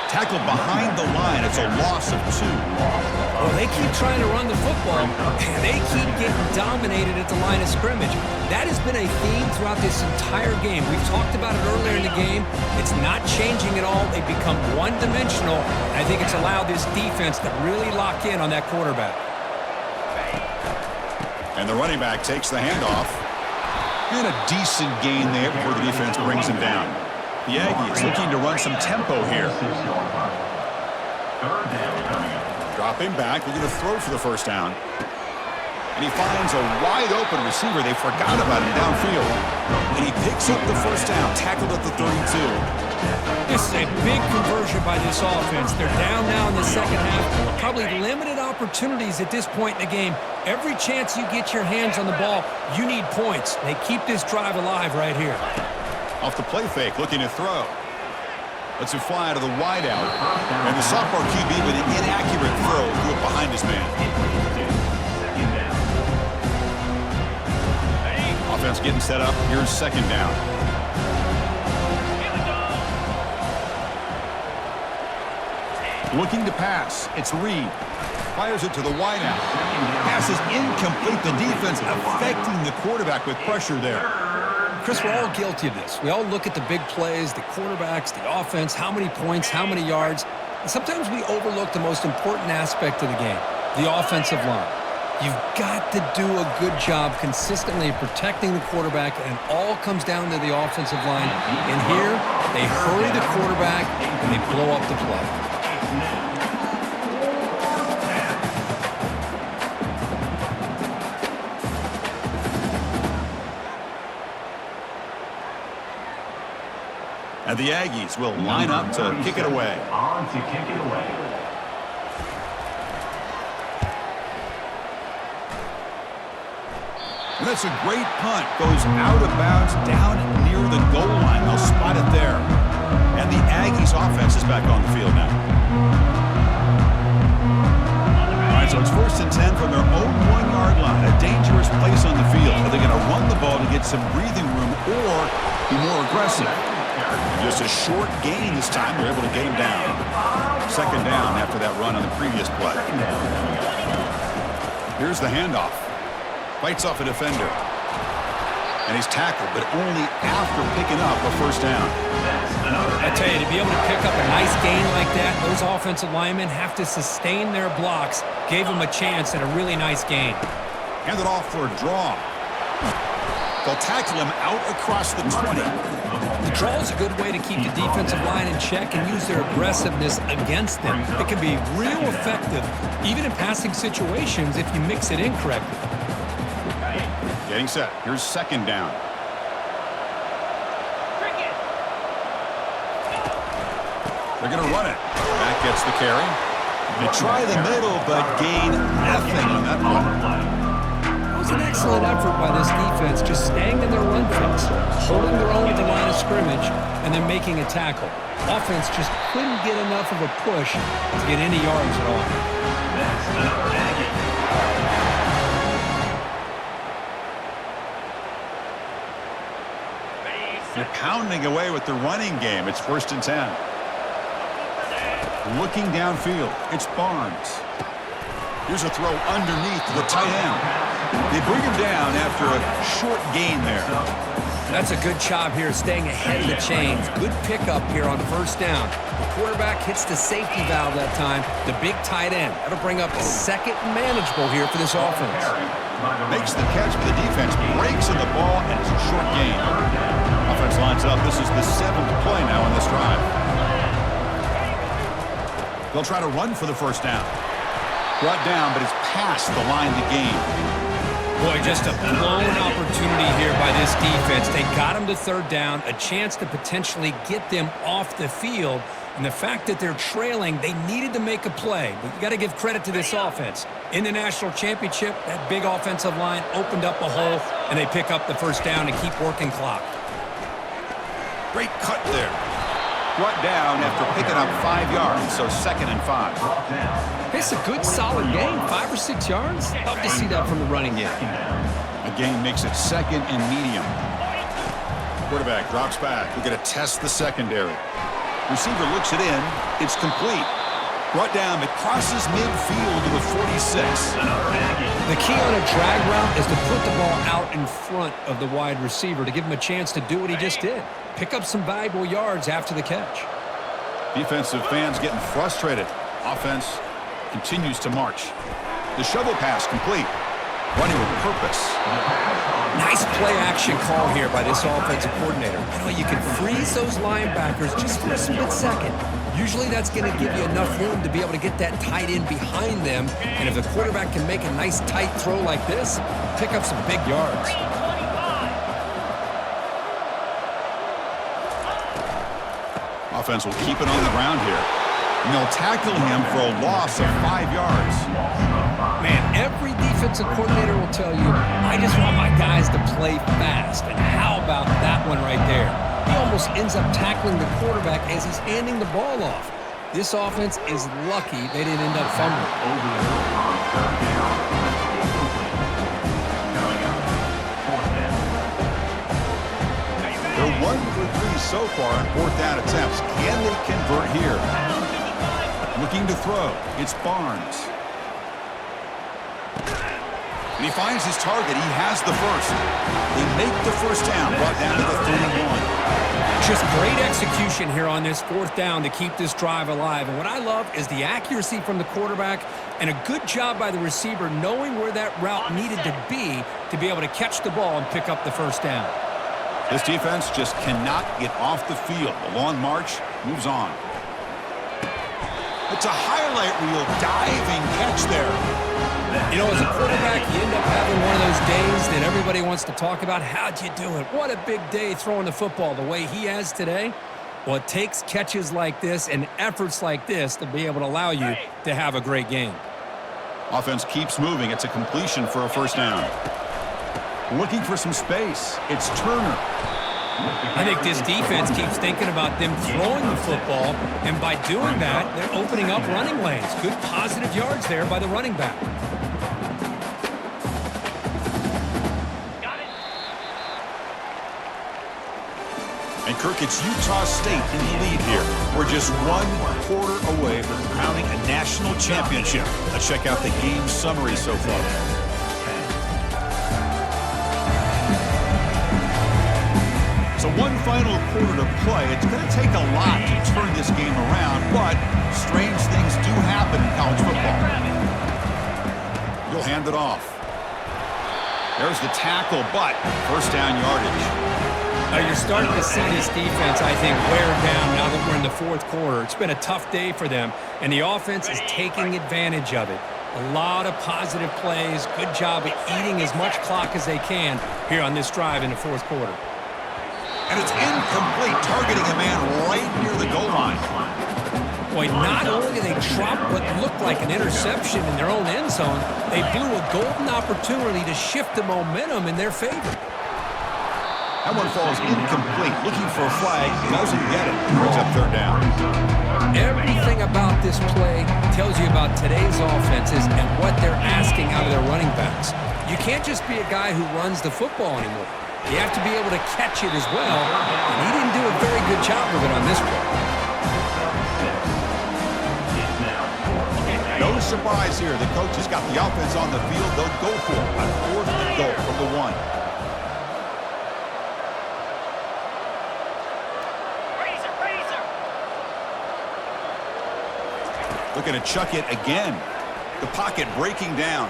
Tackled behind the line. It's a loss of 2. Well, they keep trying to run the football, and they keep getting dominated at the line of scrimmage. That has been a theme throughout this entire game. We've talked about it earlier in the game. It's not changing at all. They've become one-dimensional. I think it's allowed this defense to really lock in on that quarterback. And the running back takes the handoff. And a decent gain there before the defense brings him down. The Aggies looking to run some tempo here. Third down coming up. Dropping back, looking to throw for the first down. And he finds a wide-open receiver. They forgot about him downfield. And he picks up the first down, tackled at the 32. This is a big conversion by this offense. They're down now in the second half. Probably limited opportunities at this point in the game. Every chance you get your hands on the ball, you need points. They keep this drive alive right here. Off the play fake, looking to throw. Lets him fly out of the wideout. And the sophomore QB with an inaccurate throw threw it behind his man. Second down. Offense getting set up. Here's second down. Looking to pass. It's Reed. Fires it to the wideout. Pass is incomplete. The defense affecting the quarterback with pressure there. Chris, we're all guilty of this. We all look at the big plays, the quarterbacks, the offense, how many points, how many yards. And sometimes we overlook the most important aspect of the game, the offensive line. You've got to do a good job consistently protecting the quarterback, and it all comes down to the offensive line. And here, they hurry the quarterback, and they blow up the play. And the Aggies will line up to kick it away. On to kick it away. And that's a great punt. Goes out of bounds down near the goal line. They'll spot it there. And the Aggies offense is back on the field now. All right, so it's 1st and 10 from their own 1-yard line. A dangerous place on the field. Are they going to run the ball to get some breathing room or be more aggressive? Just a short gain this time. They're able to get him down. Second down after that run on the previous play. Here's the handoff. Fights off a defender. And he's tackled, but only after picking up a first down. I tell you, to be able to pick up a nice gain like that, those offensive linemen have to sustain their blocks. Gave him a chance at a really nice gain. Hand it off for a draw. They'll tackle him out across the 20. The draw is a good way to keep the defensive line in check and use their aggressiveness against them. It can be real effective, even in passing situations, if you mix it in correctly. Getting set. Here's second down. They're going to run it. Back gets the carry. They try the middle, but gain nothing on that one. It was an excellent effort by this defense, just staying in their run fence, holding their own at the line of scrimmage, and then making a tackle. Offense just couldn't get enough of a push to get any yards at all. That's another Aggie. They're pounding away with the running game. It's 1st and 10. Looking downfield. It's Barnes. Here's a throw underneath to the tight end. They bring him down after a short gain there. That's a good job here, staying ahead of the chains. Good pickup here on first down. The quarterback hits the safety valve that time. The big tight end. That'll bring up second and manageable here for this offense. Makes the catch, but the defense breaks in the ball, and it's a short gain. Offense lines up. This is the 7th play now on this drive. They'll try to run for the first down. Brought down, but it's past the line to gain. Boy, just a blown opportunity here by this defense. They got him to third down, a chance to potentially get them off the field. And the fact that they're trailing, they needed to make a play. But you got to give credit to this offense. In the national championship, that big offensive line opened up a hole, and they pick up the first down and keep working clock. Great cut there. Brought down after picking up 5 yards, so 2nd and 5. It's a good, solid game, 5 or 6 yards. Love to see that from the running game. The gain makes it 2nd and medium. Quarterback drops back. We're going to test the secondary. Receiver looks it in. It's complete. Brought down, it crosses midfield to the 46. The key on a drag route is to put the ball out in front of the wide receiver to give him a chance to do what he just did. Pick up some valuable yards after the catch. Defensive fans getting frustrated. Offense continues to march. The shovel pass complete. running with purpose. Nice play action call here by this offensive coordinator. You know, you can freeze those linebackers just for a split second. Usually that's going to give you enough room to be able to get that tight end behind them. And if the quarterback can make a nice tight throw like this, pick up some big yards. Offense will keep it on the ground here. And they'll tackle him for a loss of 5 yards. Man, every defensive coordinator will tell you, I just want my guys to play fast. And how about that one right there? He almost ends up tackling the quarterback as he's handing the ball off. This offense is lucky they didn't end up fumbling. They're 1 for 3 so far on 4th down attempts. Can they convert here? Looking to throw. It's Barnes. And he finds his target. He has the first. They make the first down, brought down to the 31. Just great execution here on this 4th down to keep this drive alive. And what I love is the accuracy from the quarterback and a good job by the receiver knowing where that route needed to be able to catch the ball and pick up the first down. This defense just cannot get off the field. The long march moves on. It's a highlight reel diving catch there. You know, as a quarterback, you end up having one of those days that everybody wants to talk about. How'd you do it? What a big day throwing the football the way he has today. Well, it takes catches like this and efforts like this to be able to allow you to have a great game. Offense keeps moving. It's a completion for a first down. Looking for some space. It's Turner. I think this defense keeps thinking about them throwing the football, and by doing that, they're opening up running lanes. Good positive yards there by the running back. And Kirk, it's Utah-State in the lead here. We're just 1 quarter away from crowning a national championship. Let's check out the game summary so far. So 1 final quarter to play. It's going to take a lot to turn this game around, but strange things do happen in college football. You'll hand it off. There's the tackle, but first down yardage. Now you're starting to see this defense, I think, wear down now that we're in the 4th quarter. It's been a tough day for them, and the offense is taking advantage of it. A lot of positive plays. Good job at eating as much clock as they can here on this drive in the 4th quarter. And it's incomplete, targeting a man right near the goal line. Boy, not only did they drop what looked like an interception in their own end zone, they blew a golden opportunity to shift the momentum in their favor. That one falls incomplete. Looking for a flag, doesn't get it. Brings up 3rd down. Everything about this play tells you about today's offenses and what they're asking out of their running backs. You can't just be a guy who runs the football anymore. You have to be able to catch it as well, and he didn't do a very good job of it on this play. No surprise here. The coach has got the offense on the field. They'll go for it on 4th and goal from the 1. Looking to chuck it again. The pocket breaking down.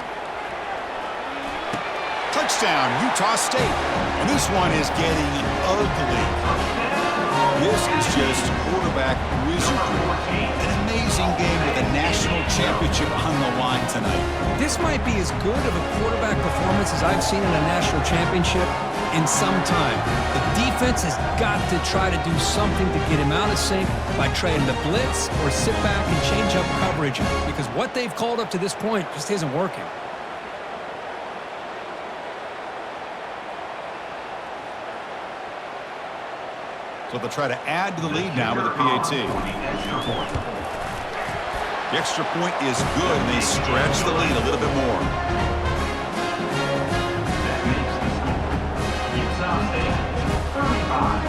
Touchdown, Utah-State. And this one is getting ugly. This is just quarterback wizardry. An amazing game with a national championship on the line tonight. This might be as good of a quarterback performance as I've seen in a national championship in some time. The defense has got to try to do something to get him out of sync by trying to blitz or sit back and change up coverage, because what they've called up to this point just isn't working. So they'll try to add to the lead now with a PAT. The extra point is good, and they stretch the lead a little bit more. That makes the score Utah-State 35,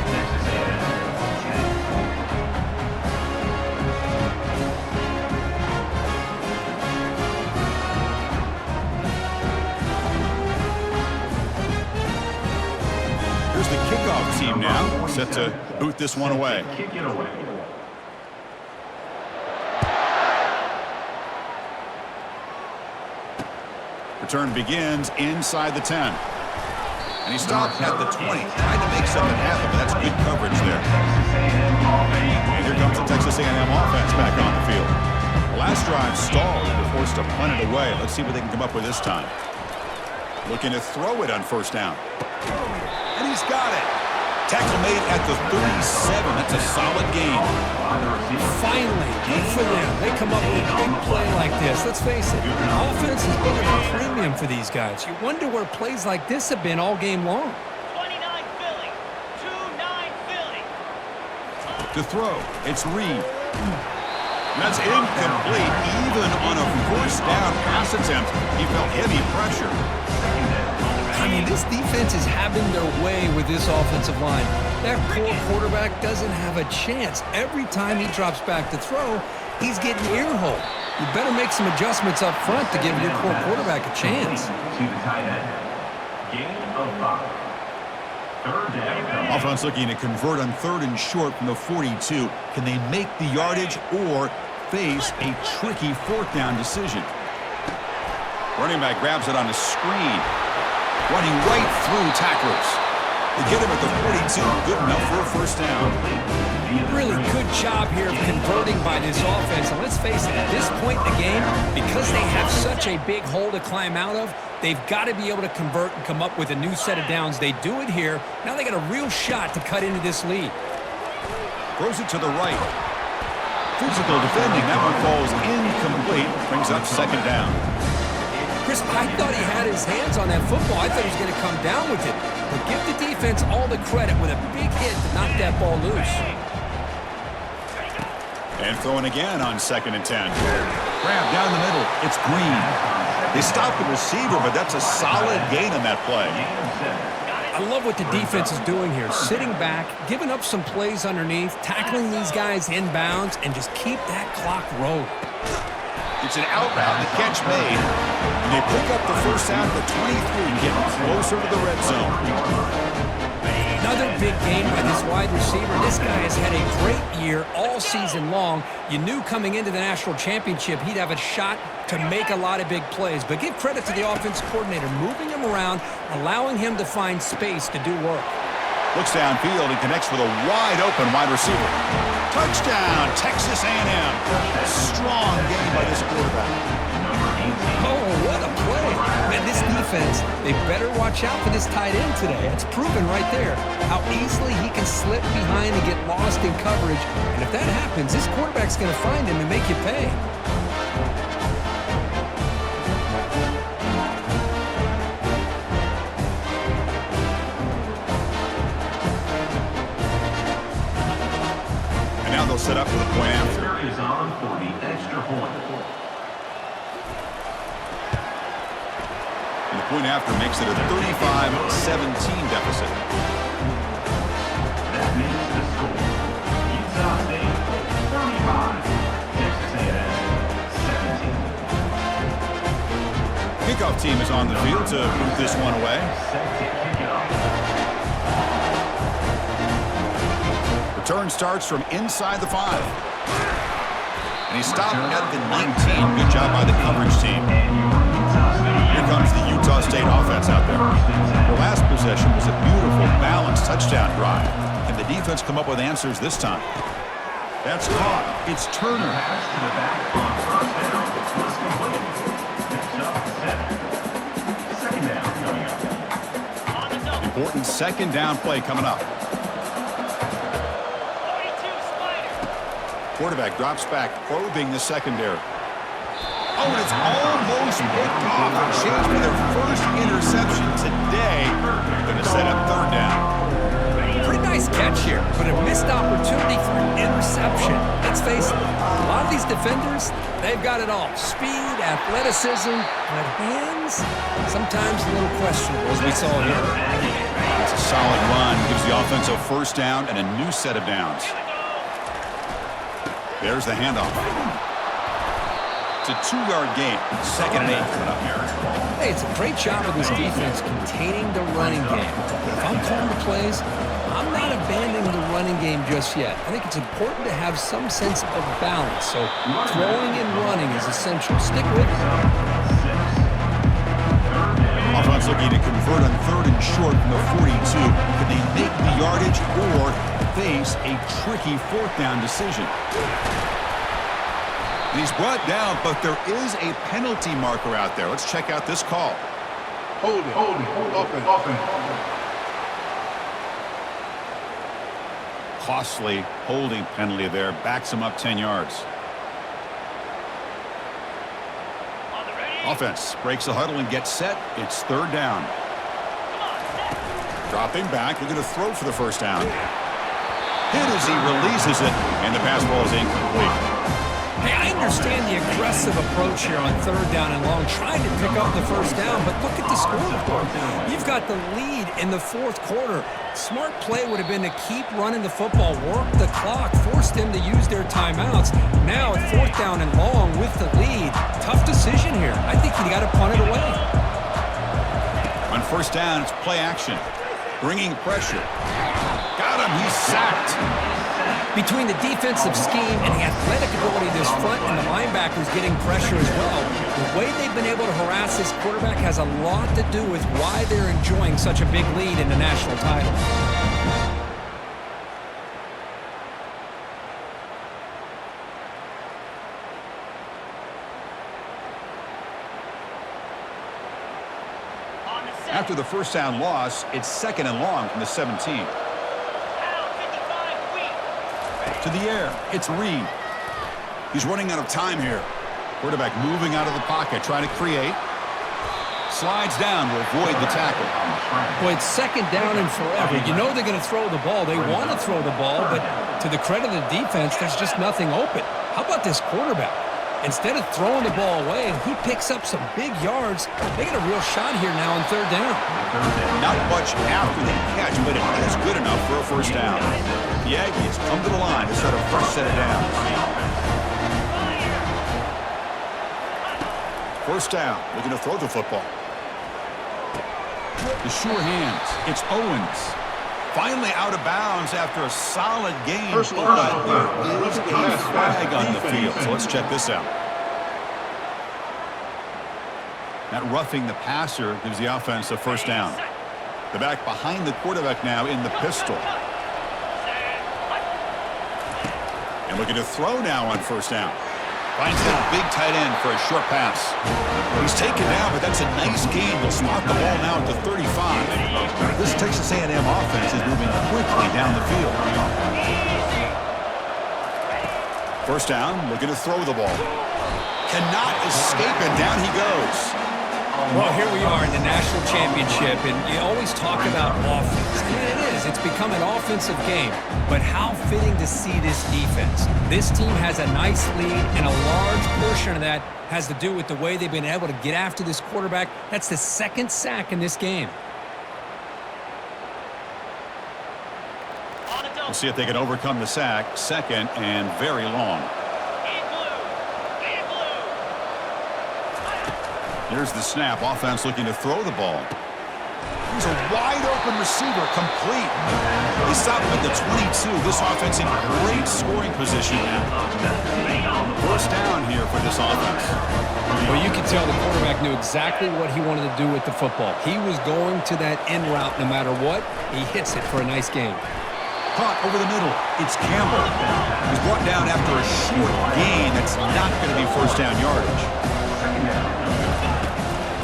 Texas A&M 10. Here's the kickoff team now, set to boot this one away. Kick it away. Return begins inside the 10. And he stopped at the 20. Tried to make something happen, but that's good coverage there. And here comes the Texas A&M offense back on the field. The last drive stalled. They're forced to punt it away. Let's see what they can come up with this time. Looking to throw it on first down. And he's got it. Tackle made at the 37. That's a solid gain. Finally, good for them. They come up with a big play like this. Let's face it, offense has been at a premium for these guys. You wonder where plays like this have been all game long. 29 Philly, 2-9 Philly. To throw, it's Reed. That's incomplete. Even on a first down pass attempt, he felt heavy pressure. I mean, this defense is having their way with this offensive line. That poor quarterback doesn't have a chance. Every time he drops back to throw, he's getting ear-hole. You better make some adjustments up front to give your poor quarterback a chance. To the tight end. Gain of 5. Third down. Offense looking to convert on 3rd and short from the 42. Can they make the yardage or face a tricky 4th down decision? Running back grabs it on the screen. Running right through tacklers. They get him at the 42. Good enough for a first down. Really good job here of converting by this offense. And let's face it, at this point in the game, because they have such a big hole to climb out of, they've got to be able to convert and come up with a new set of downs. They do it here. Now they got a real shot to cut into this lead. Throws it to the right. Physical defending. That one falls incomplete. Brings up 2nd down. Chris, I thought he had his hands on that football. I thought he was going to come down with it. But give the defense all the credit with a big hit to knock that ball loose. And throwing again on 2nd and 10. Grab down the middle. It's Green. They stopped the receiver, but that's a solid gain on that play. I love what the defense is doing here. Sitting back, giving up some plays underneath, tackling these guys inbounds, and just keep that clock rolling. It's an out route, the catch made, and they pick up the first down at the 23, getting closer to the red zone. Another big game by this wide receiver. This guy has had a great year all season long. You knew coming into the national championship he'd have a shot to make a lot of big plays. But give credit to the offensive coordinator, moving him around, allowing him to find space to do work. Looks downfield and connects with a wide-open wide receiver. Touchdown, Texas A&M. Strong game by this quarterback. Oh, what a play. Man, this defense, they better watch out for this tight end today. It's proven right there how easily he can slip behind and get lost in coverage. And if that happens, this quarterback's going to find him and make you pay. Set up for the point after. Is on for the extra point. And the point after makes it a 35-17 deficit. That makes the score. Utah.State 35, Texas A&M 17. Kickoff team is on the field to move this one away. Set to kick it off. Return starts from inside the 5. And he stopped at the 19. Good job by the coverage team. Here comes the Utah State offense out there. The last possession was a beautiful, balanced touchdown drive. Can the defense come up with answers this time? That's caught. It's Turner. Pass to the back on first down. Was complete. Picks up 7. Second down coming up. Important 2nd down play coming up. Quarterback drops back, probing the secondary. Oh, and it's almost picked off. A chance for their first interception today. Going to set up 3rd down. Pretty nice catch here, but a missed opportunity for an interception. Let's face it, a lot of these defenders, they've got it all. Speed, athleticism, but hands, sometimes a little questionable, as we saw here. It's a solid run. Gives the offense a first down and a new set of downs. There's the handoff. It's a 2-yard gain. 2nd and 8 coming up here. Hey, it's a great job of this defense containing the running game. If I'm calling the plays, I'm not abandoning the running game just yet. I think it's important to have some sense of balance. So throwing and running is essential. Stick with it. Offense looking to convert on 3rd and short from the 42. Can they make the yardage or face a tricky 4th down decision? And he's brought down, but there is a penalty marker out there. Let's check out this call. Hold it. Offense. Costly holding penalty there. Backs him up 10 yards. On the ready. Offense breaks the huddle and gets set. It's 3rd down. Come on, set. Dropping back. They're going to throw for the 1st down. Hit as he releases it, and the pass ball is incomplete. Hey, I understand the aggressive approach here on 3rd down and long, trying to pick up the 1st down, but look at the scoreboard. You've got the lead in the 4th quarter. Smart play would have been to keep running the football, work the clock, force them to use their timeouts. Now at 4th down and long with the lead, tough decision here. I think you got to punt it away. On 1st down, it's play action. Bringing pressure. Got him. He's sacked. Between the defensive scheme and the athletic ability of this front and the linebackers getting pressure as well, the way they've been able to harass this quarterback has a lot to do with why they're enjoying such a big lead in the national title. On the set. After the 1st down loss, it's 2nd and long from the 17. Out 55 weak. To the air. It's Reed. He's running out of time here. Quarterback moving out of the pocket, trying to create. Slides down to avoid the tackle. Boy, it's 2nd down and forever. You know they're going to throw the ball. They want to throw the ball, but to the credit of the defense, there's just nothing open. How about this quarterback? Instead of throwing the ball away, he picks up some big yards. They get a real shot here now on 3rd down. Not much after the catch, but it is good enough for a 1st down. The Aggies come to the line to set a fresh set of downs. 1st down, looking to throw the football. The sure hands. It's Owens. Finally out of bounds after a solid game. But there is a flag on the field. So let's check this out. That roughing the passer gives the offense a 1st down. The back behind the quarterback now in the pistol. And looking to throw now on 1st down. Finds that big tight end for a short pass. He's taken down, but that's a nice gain. They'll spot the ball now at the 35. This Texas A&M offense is moving quickly down the field. 1st down, looking to throw the ball. Cannot escape it. Down he goes. Well, here we are in the National Championship, and you always talk about offense. I mean, it is. It's become an offensive game. But how fitting to see this defense. This team has a nice lead, and a large portion of that has to do with the way they've been able to get after this quarterback. That's the 2nd sack in this game. We'll see if they can overcome the sack. 2nd and very long. Here's the snap. Offense looking to throw the ball. Here's a wide-open receiver, complete. They stop him at the 22. This offense in great scoring position now. 1st down here for this offense. Well, you can tell the quarterback knew exactly what he wanted to do with the football. He was going to that end route no matter what. He hits it for a nice game. Caught over the middle. It's Campbell. He's brought down after a short gain. That's not going to be 1st down yardage.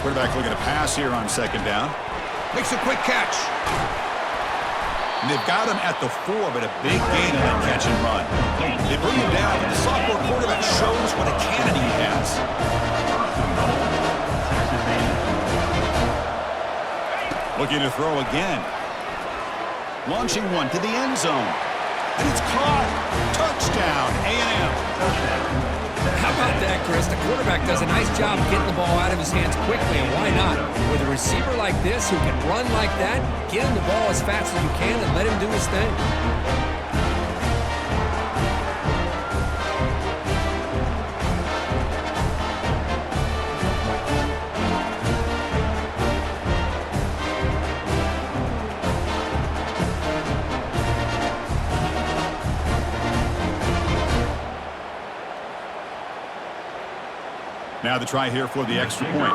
Quarterback looking to pass here on 2nd down. Makes a quick catch. And they've got him at the 4, but a big gain on that catch and run. They bring him down, but the sophomore quarterback shows what a cannon he has. Looking to throw again. Launching one to the end zone. And it's caught. Touchdown, A&M. How about that, Chris? The quarterback does a nice job getting the ball out of his hands quickly, and why not? With a receiver like this who can run like that, get him the ball as fast as you can and let him do his thing. Now the try here for the extra point.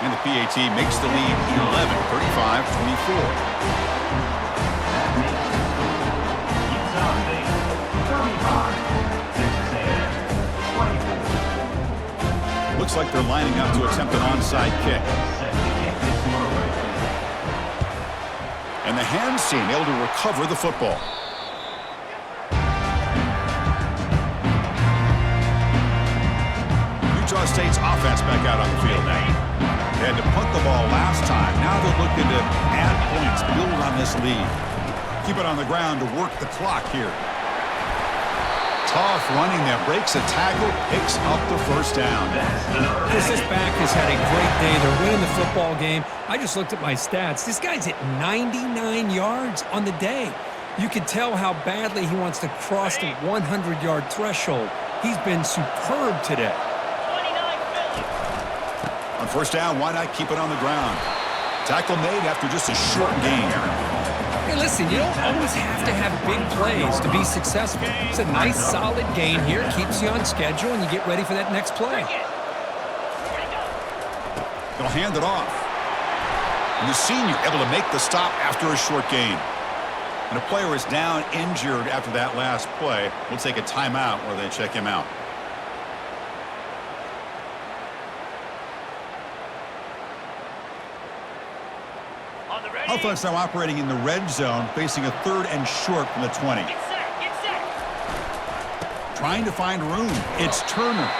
And the PAT makes the lead 11, 35-24. That makes the score Utah-State 35, Texas A&M 24. Looks like they're lining up to attempt an onside kick. Set to kick this one away. And the hands team able to recover the football. Utah State's offense back out on the field now. They had to punt the ball last time. Now they're looking to add points, build on this lead. Keep it on the ground to work the clock here. Tough running there. Breaks a tackle, picks up the first down. This back has had a great day. They're winning the football game. I just looked at my stats. This guy's at 99 yards on the day. You can tell how badly he wants to cross the 100-yard threshold. He's been superb today. 29 On first down, why not keep it on the ground? Tackle made after just a short gain. Hey, listen, you don't always have to have big plays to be successful. It's a nice, solid gain here. Keeps you on schedule, and you get ready for that next play. They'll hand it off. And the senior able to make the stop after a short gain. And a player is down injured after that last play. We'll take a timeout where they check him out. On the ready. Offense now operating in the red zone, facing a 3rd and short from the 20. Get set. Get set. Trying to find room. It's Turner.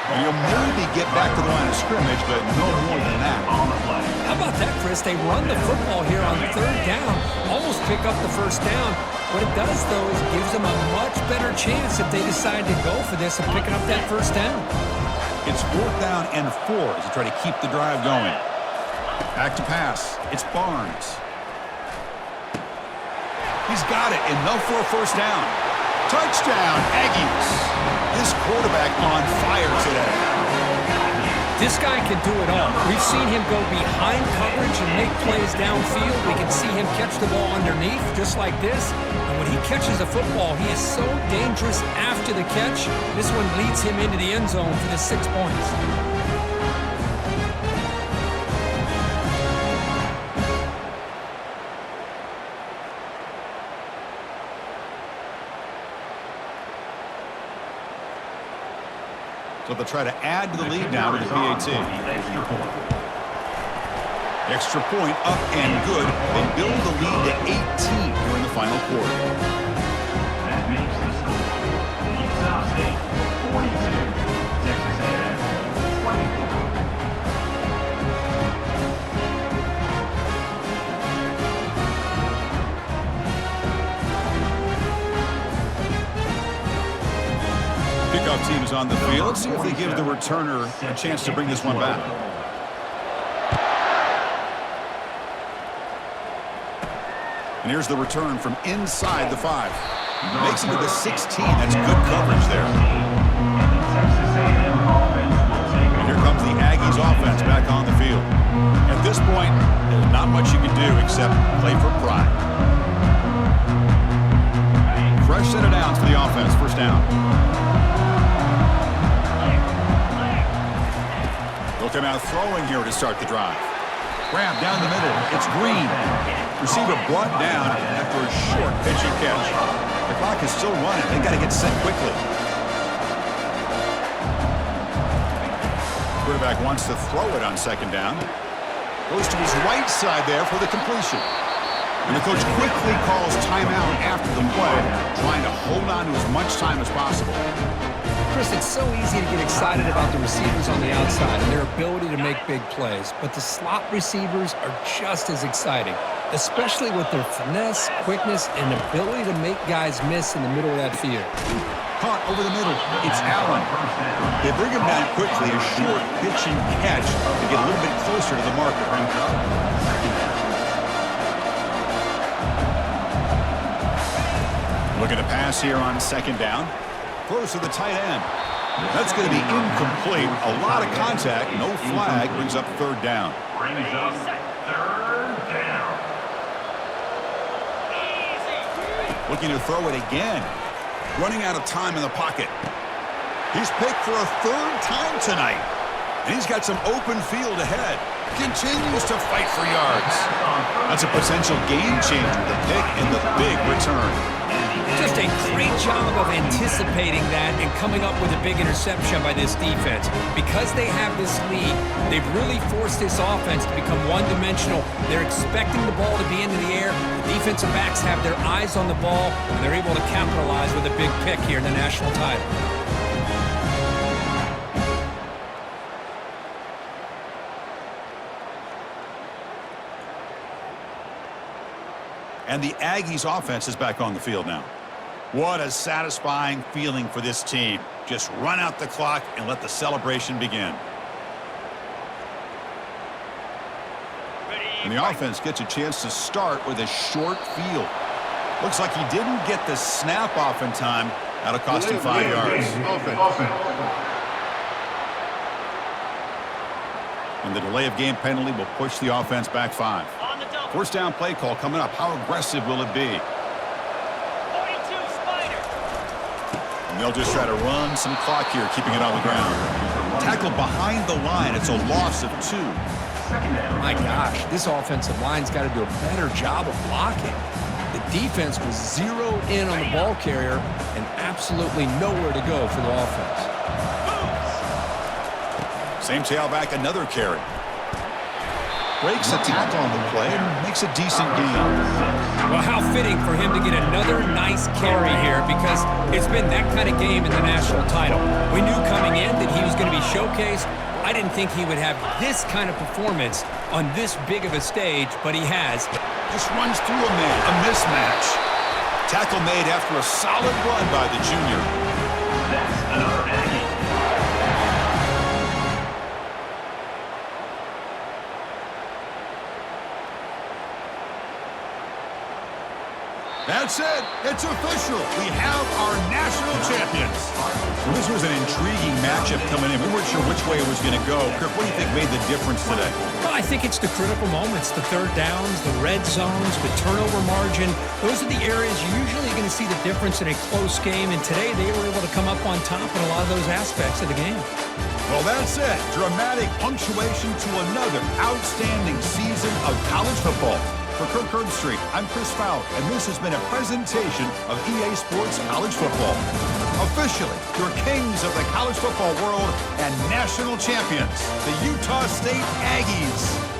And he'll maybe get back to the line of scrimmage, but no more than that. On the play. How about that, Chris? They run the football here on 3rd down, almost pick up the first down. What it does, though, is gives them a much better chance if they decide to go for this of picking up that first down. It's 4th down and 4 as they try to keep the drive going. Back to pass. It's Barnes. He's got it. Enough for a first down. Touchdown, Aggies. This quarterback on fire today. This guy can do it all. We've seen him go behind coverage and make plays downfield. We can see him catch the ball underneath just like this. And when he catches the football, he is so dangerous after the catch. This one leads him into the end zone for the 6 points. So they'll try to add to the lead now to the PAT. Extra point. Extra point up and good. They build the lead to 18 during the final quarter. That makes the score Utah-State 42, Texas A&M 24. Kickoff team is on the field. Let's see if they give the returner a chance to bring this one back. And here's the return from inside the 5. Makes it to the 16. That's good coverage there. And here comes the Aggies offense back on the field. At this point, there's not much you can do except play for pride. Fresh set of downs for the offense. First down. They'll come out throwing here to start the drive. Grab down the middle. It's Green. Receiver brought down after a short pitch and catch. The clock is still running. They got to get set quickly. Quarterback wants to throw it on 2nd down. Goes to his right side there for the completion. And the coach quickly calls timeout after the play, trying to hold on to as much time as possible. Chris, it's so easy to get excited about the receivers on the outside and their ability to make big plays, but the slot receivers are just as exciting, especially with their finesse, quickness, and ability to make guys miss in the middle of that field. Caught over the middle. It's Allen. They bring him down quickly, a short pitch and catch to get a little bit closer to the marker. Looking to pass here on 2nd down. Throws to the tight end. That's going to be incomplete. A lot of contact. No flag. Brings up 3rd down. Brings up 3rd down. Looking to throw it again. Running out of time in the pocket. He's picked for a 3rd time tonight. And he's got some open field ahead. Continues to fight for yards. That's a potential game changer, the pick and the big return. Just a great job of anticipating that and coming up with a big interception by this defense. Because they have this lead, they've really forced this offense to become one-dimensional. They're expecting the ball to be into the air. The defensive backs have their eyes on the ball, and they're able to capitalize with a big pick here in the national title. And the Aggies offense is back on the field now. What a satisfying feeling for this team. Just run out the clock and let the celebration begin. And the offense gets a chance to start with a short field. Looks like he didn't get the snap off in time. That'll cost him 5 yards. And the delay of game penalty will push the offense back 5. First down play call coming up. How aggressive will it be? 42 Spider. And they'll just try to run some clock here, keeping it on the ground. Tackled behind the line. It's a loss of 2. My gosh, this offensive line's got to do a better job of blocking. The defense was zeroed in on the ball carrier and absolutely nowhere to go for the offense. Same tailback, another carry. Breaks a tackle on the play and makes a decent gain. Well, how fitting for him to get another nice carry here, because it's been that kind of game in the national title. We knew coming in that he was going to be showcased. I didn't think he would have this kind of performance on this big of a stage, but he has. Just runs through a man, a mismatch. Tackle made after a solid run by the junior. That's another Aggie. That's it. It's official. We have our national champions. Well, this was an intriguing matchup coming in. We weren't sure which way it was going to go. Kirk, what do you think made the difference today? Well, I think it's the critical moments, the third downs, the red zones, the turnover margin. Those are the areas you're usually going to see the difference in a close game, and today they were able to come up on top in a lot of those aspects of the game. Well, that's it. Dramatic punctuation to another outstanding season of college football. For Kirk Herbstreit, I'm Chris Fowler, and this has been a presentation of EA Sports College Football. Officially, your kings of the college football world and national champions, the Utah State Aggies.